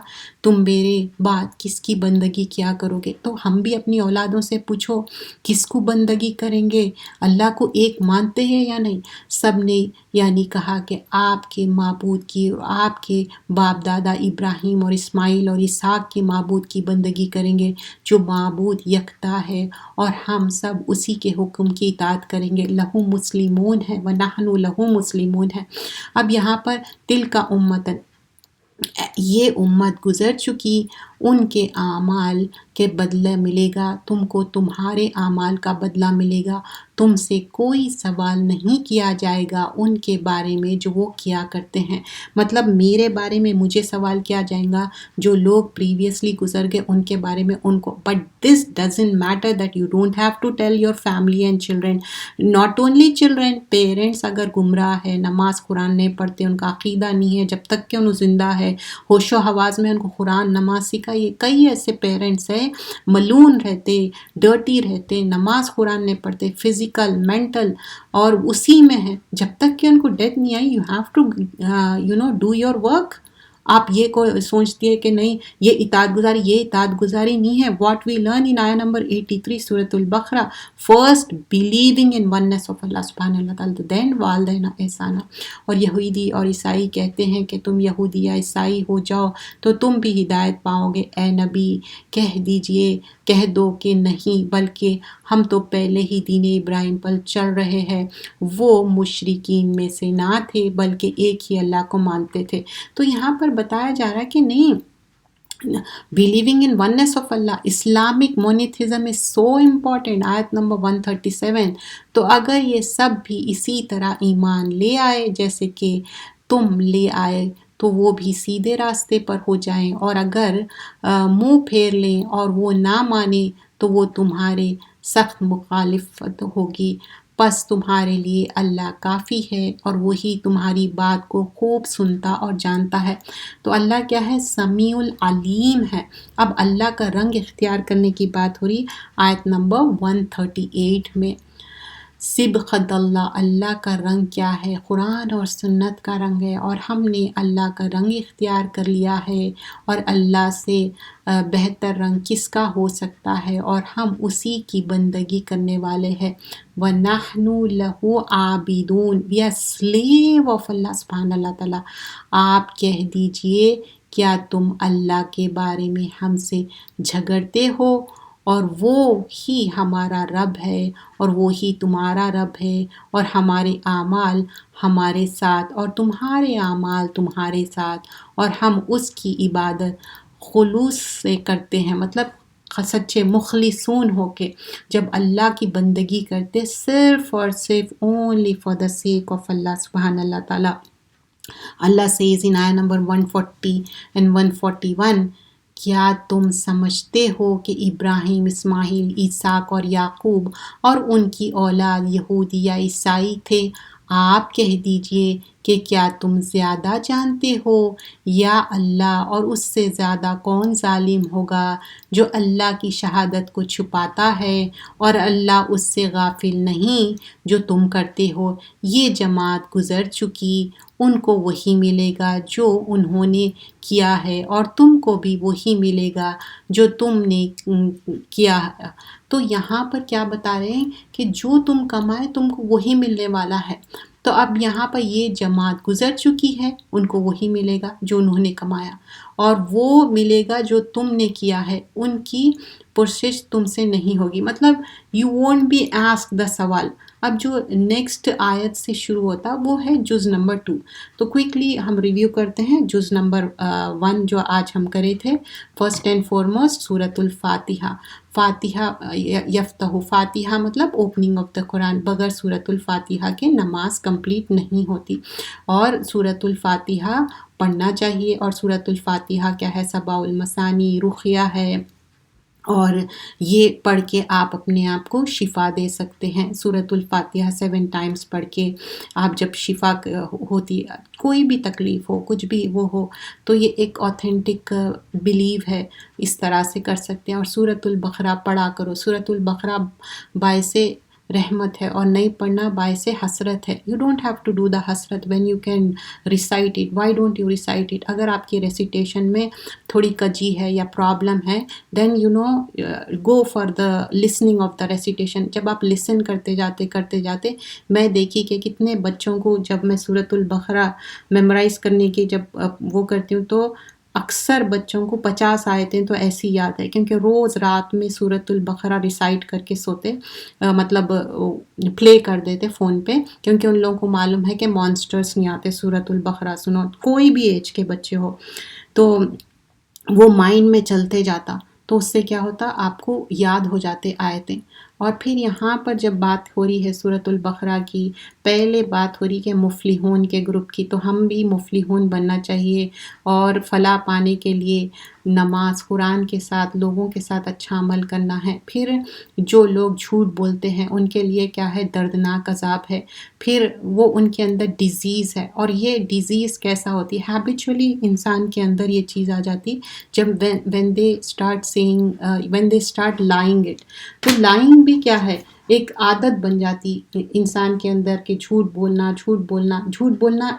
تم میرے بعد کس کی بندگی کیا کرو گے؟ تو ہم بھی اپنی اولادوں سے پوچھو کس کو بندگی کریں گے، اللہ کو ایک مانتے ہیں یا نہیں؟ سب نے یعنی کہا کہ آپ کے معبود کی، آپ کے باپ دادا ابراہیم اور اسماعیل اور اسحاق کے معبود کی بندگی کریں گے، جو معبود یکتا ہے، اور ہم سب اسی کے حکم کی اطاعت کریں گے۔ لہو مسلمون ہے وَنَحْنُ لَهُ مسلمون ہے۔ اب یہاں پر تِلْکَ اُمَّةً، یہ امت گزر چکی، ان کے اعمال کے بدلہ ملے گا، تم کو تمہارے اعمال کا بدلہ ملے گا، تم سے کوئی سوال نہیں کیا جائے گا ان کے بارے میں جو وہ کیا کرتے ہیں۔ مطلب میرے بارے میں مجھے سوال کیا جائے گا، جو لوگ پریویسلی گزر گئے ان کے بارے میں ان کو، but this doesn't matter that you don't have to tell your family and children, not only children, parents اگر گمراہ ہے، نماز قرآن نہیں پڑھتے، ان کا عقیدہ نہیں ہے، جب تک کہ انہوں زندہ ہے، ہوش و حواس میں ان کو قرآن نماز سکھائیے۔ کئی ایسے پیرنٹس ہیں ملون رہتے، ڈرٹی رہتے، نماز قرآن نہیں پڑھتے، فزیکل، مینٹل، اور اسی میں ہے، جب تک کہ ان کو ڈیتھ نہیں آئی، you have to do your work. آپ یہ کو سوچتی ہے کہ نہیں یہ اطاعت گزاری، یہ اطاعت گزاری نہیں ہے۔ واٹ وی لرن ان آیا نمبر 83 سورۃ البقرہ، first believing in oneness of Allah سبحانہ اللہ تعالیٰ، دین والدین احسانہ۔ اور یہودی اور عیسائی کہتے ہیں کہ تم یہودی یا عیسائی ہو جاؤ تو تم بھی ہدایت پاؤ گے۔ اے نبی کہہ دو کہ نہیں، بلکہ ہم تو پہلے ہی دین ابراہیم پر چل رہے ہیں، وہ مشرکین میں سے نہ تھے بلکہ ایک ہی اللہ کو مانتے تھے۔ تو یہاں پر بتایا جا رہا ہے کہ نہیں، believing in oneness of Allah, Islamic monotheism is so important، آیت نمبر 137۔ تو اگر یہ سب بھی اسی طرح ایمان لے آئے جیسے کہ تم لے آئے، تو وہ بھی سیدھے راستے پر ہو جائیں، اور اگر منہ پھیر لیں اور وہ نہ مانیں تو وہ تمہارے سخت مخالفت ہوگی۔ پس تمہارے لیے اللہ کافی ہے، اور وہی تمہاری بات کو خوب سنتا اور جانتا ہے۔ تو اللہ کیا ہے؟ سمیع العلیم ہے۔ اب اللہ کا رنگ اختیار کرنے کی بات ہو رہی آیت نمبر 138 میں۔ صبغۃ اللہ، اللہ کا رنگ کیا ہے؟ قرآن اور سنت کا رنگ ہے، اور ہم نے اللہ کا رنگ اختیار کر لیا ہے، اور اللہ سے بہتر رنگ کس کا ہو سکتا ہے، اور ہم اسی کی بندگی کرنے والے ہیں۔ وَنَحْنُ لَهُ عَابِدُونَ، we are slave of اللہ سبحانہ اللہ تعالیٰ۔ آپ کہہ دیجئے کیا تم اللہ کے بارے میں ہم سے جھگڑتے ہو، اور وہ ہی ہمارا رب ہے اور وہی تمہارا رب ہے، اور ہمارے اعمال ہمارے ساتھ اور تمہارے اعمال تمہارے ساتھ، اور ہم اس کی عبادت خلوص سے کرتے ہیں۔ مطلب سچے مخلصون ہو کے جب اللہ کی بندگی کرتے صرف اور صرف only for the sake of Allah سبحان اللہ تعالیٰ. اللہ says in ayah number 140 and 141 کیا تم سمجھتے ہو کہ ابراہیم، اسماعیل، اسحاق اور یعقوب اور ان کی اولاد یہودی یا عیسائی تھے؟ آپ کہہ دیجئے کہ کیا تم زیادہ جانتے ہو یا اللہ، اور اس سے زیادہ کون ظالم ہوگا جو اللہ کی شہادت کو چھپاتا ہے اور اللہ اس سے غافل نہیں جو تم کرتے ہو. یہ جماعت گزر چکی، ان کو وہی ملے گا جو انہوں نے کیا ہے اور تم کو بھی وہی ملے گا جو تم نے کیا. تو یہاں پر کیا بتا رہے ہیں کہ جو تم کمائے تم کو وہی ملنے والا ہے. تو اب یہاں پر یہ جماعت گزر چکی ہے، ان کو وہی ملے گا جو انہوں نے کمایا، اور وہ ملے گا جو تم نے کیا ہے، ان کی پرسش تم سے نہیں ہوگی. مطلب you won't be ask the سوال. اب جو نیکسٹ آیت سے شروع ہوتا وہ ہے جز نمبر 2. تو کوئکلی ہم ریویو کرتے ہیں. جز نمبر 1 جو آج ہم کرے تھے، فرسٹ اینڈ فارموسٹ سورۃ الفاتحہ. فاتحہ یفتح، فاتحہ مطلب اوپننگ آف دا قرآن. بغیر سورۃ الفاتحہ کے نماز کمپلیٹ نہیں ہوتی، اور سورۃ الفاتحہ پڑھنا چاہیے. اور سورۃ الفاتحہ کیا ہے؟ سبع المثانی، رقیہ ہے، اور یہ پڑھ کے آپ اپنے آپ کو شفا دے سکتے ہیں. سورۃ الفاتحہ 7 ٹائمز پڑھ کے آپ جب شفا ہوتی، کوئی بھی تکلیف ہو، کچھ بھی وہ ہو، تو یہ ایک اوتھینٹک بلیو ہے، اس طرح سے کر سکتے ہیں. اور سورۃ البقرہ پڑھا کرو. سورۃ البقرہ باعث رحمت ہے، اور نہیں پڑھنا باعث حسرت ہے. You don't have to do the حسرت when you can recite it. Why don't you recite it? اگر آپ کی ریسیٹیشن میں تھوڑی کجی ہے یا پرابلم ہے، then you know go for the listening of the recitation. جب آپ لسن کرتے جاتے میں دیکھی کہ کتنے بچوں کو جب میں سورۃ البقرہ میمورائز کرنے کی جب وہ کرتی ہوں تو اکثر بچوں کو 50 آیتیں تو ایسی یاد ہے، کیونکہ روز رات میں سورۃ البقرہ ریسائٹ کر کے سوتے، مطلب پلے کر دیتے فون پہ، کیونکہ ان لوگوں کو معلوم ہے کہ مانسٹرز نہیں آتے سورۃ البقرہ سنو. کوئی بھی ایج کے بچے ہو تو وہ مائنڈ میں چلتے جاتا، تو اس سے کیا ہوتا؟ آپ کو یاد ہو جاتے آیتیں. اور پھر یہاں پر جب بات ہو رہی ہے سورۃ البقرہ کی، پہلے بات ہو رہی کہ مفلحون کے گروپ کی، تو ہم بھی مفلحون بننا چاہیے، اور فلاح پانے کے لیے نماز، قرآن کے ساتھ لوگوں کے ساتھ اچھا عمل کرنا ہے. پھر جو لوگ جھوٹ بولتے ہیں ان کے لیے کیا ہے؟ دردناک عذاب ہے. پھر وہ ان کے اندر ڈیزیز ہے، اور یہ ڈیزیز کیسا ہوتی ہے؟ ہیبیچولی انسان کے اندر یہ چیز آ جاتی جب when they start saying when they start lying it. تو lying بھی کیا ہے؟ ایک عادت بن جاتی انسان کے اندر کہ جھوٹ بولنا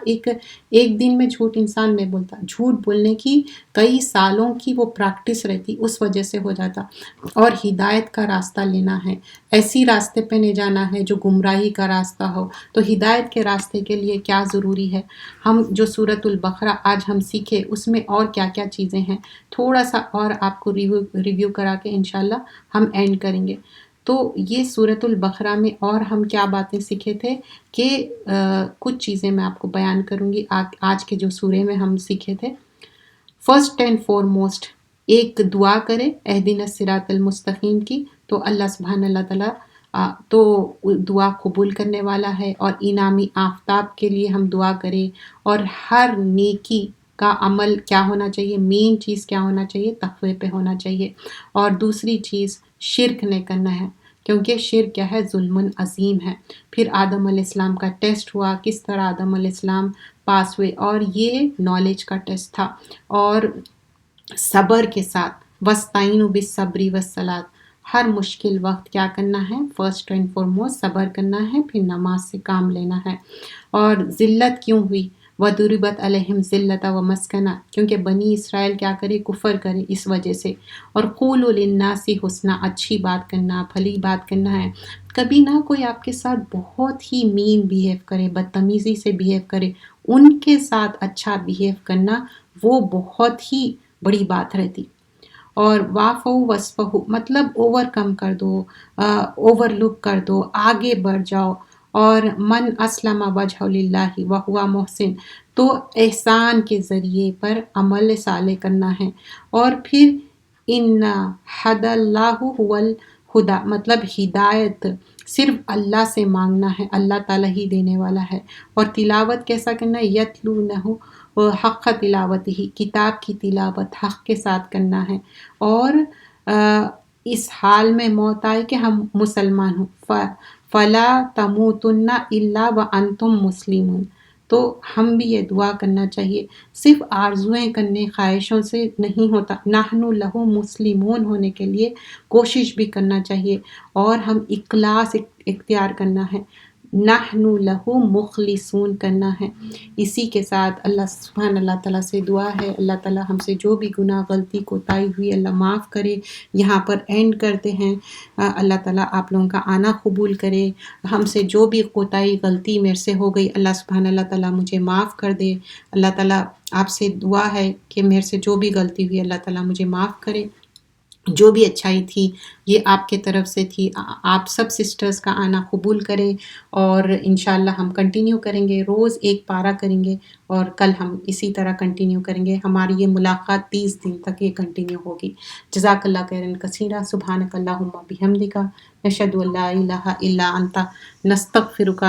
ایک دن میں جھوٹ انسان نہیں بولتا. جھوٹ بولنے کی کئی سالوں کی وہ پریکٹس رہتی، اس وجہ سے ہو جاتا. اور ہدایت کا راستہ لینا ہے، ایسی راستے پہ نہیں جانا ہے جو گمراہی کا راستہ ہو. تو ہدایت کے راستے کے لیے کیا ضروری ہے؟ ہم جو سورۃ البقرہ آج ہم سیکھے اس میں اور کیا کیا چیزیں ہیں، تھوڑا سا اور آپ کو ریویو کرا کے انشاءاللہ ہم اینڈ کریں گے. تو یہ سورۃ البقرہ میں اور ہم کیا باتیں سیکھے تھے کہ کچھ چیزیں میں آپ کو بیان کروں گی آج کے جو سورے میں ہم سیکھے تھے. فرسٹ اینڈ فارموسٹ ایک دعا کرے اہدنا الصراط المستقیم کی، تو اللہ سبحانہ اللہ تعالیٰ تو دعا قبول کرنے والا ہے. اور انعامی آفتاب کے لیے ہم دعا کریں، اور ہر نیکی کا عمل کیا ہونا چاہیے؟ مین چیز کیا ہونا چاہیے؟ تقوی پہ ہونا چاہیے. اور دوسری چیز شرک نہیں کرنا ہے، کیونکہ شرک کیا ہے؟ ظلم عظیم ہے. پھر آدم علیہ السلام کا ٹیسٹ ہوا، کس طرح آدم علیہ السلام پاس ہوئے، اور یہ نالج کا ٹیسٹ تھا. اور صبر کے ساتھ وَاسْتَعِینُوا بِالصَّبْرِ وَالصَّلَاةِ، ہر مشکل وقت کیا کرنا ہے؟ فرسٹ اینڈ فارموسٹ صبر کرنا ہے، پھر نماز سے کام لینا ہے. اور ذلت کیوں ہوئی؟ وَضُرِبَتْ عَلَيْهِمْ ذِلَّةً وَمَسْكَنَةً، کیونکہ بنی اسرائیل کیا کرے؟ کفر کرے، اس وجہ سے. اور قُولُوا لِلنَّاسِ حُسْنًا، اچھی بات کرنا، بھلی بات کرنا ہے. کبھی نہ کوئی آپ کے ساتھ بہت ہی مین بیہیو کرے، بدتمیزی سے بیہیو کرے، ان کے ساتھ اچھا بیہیو کرنا وہ بہت ہی بڑی بات رہتی. اور وَاعْفُوا وَاصْفَحُوا مطلب اوور کم کر دو، اوور لک کر دو، آگے بڑھ جاؤ. اور من اسلم وجہ للہ وہو محسن، تو احسان کے ذریعے پر عمل صالح کرنا ہے. اور پھر ان حد اللہ هو الہدا، مطلب ہدایت صرف اللہ سے مانگنا ہے، اللہ تعالیٰ ہی دینے والا ہے۔ اور تلاوت کیسا کرنا ہے؟ یتلونہ حق تلاوت ہی، کتاب کی تلاوت حق کے ساتھ کرنا ہے، اور اس حال میں موت آئے کہ ہم مسلمان ہوں، فلا تموتن الا وانتم مسلمون۔ تو ہم بھی یہ دعا کرنا چاہیے، صرف آرزوئیں کرنے خواہشوں سے نہیں ہوتا، نحن لہو مسلمون ہونے کے لیے کوشش بھی کرنا چاہیے، اور ہم اخلاص اختیار کرنا ہے، نحن لہو مخلصون کرنا ہے۔ اسی کے ساتھ اللہ تعالیٰ سے دعا ہے، اللہ تعالیٰ ہم سے جو بھی گناہ غلطی کوتاہی ہوئی اللہ معاف کرے۔ یہاں پر اینڈ کرتے ہیں، اللہ تعالیٰ آپ لوگوں کا آنا قبول کرے، ہم سے جو بھی کوتاہی غلطی میرے سے ہو گئی اللہ تعالیٰ مجھے معاف کر دے۔ اللہ تعالیٰ آپ سے دعا ہے کہ میرے سے جو بھی غلطی ہوئی اللہ تعالیٰ مجھے معاف کرے، جو بھی اچھائی تھی یہ آپ کے طرف سے تھی، آپ سب سسٹرز کا آنا قبول کریں، اور انشاءاللہ ہم کنٹینیو کریں گے، روز ایک پارہ کریں گے، اور کل ہم اسی طرح کنٹینیو کریں گے، ہماری یہ ملاقات 30 دن تک یہ کنٹینیو ہوگی۔ جزاک اللہ خیرا کثیرا، سبحانک اللہم بحمدک، نشہد ان لا الہ الا انت، نستغفرک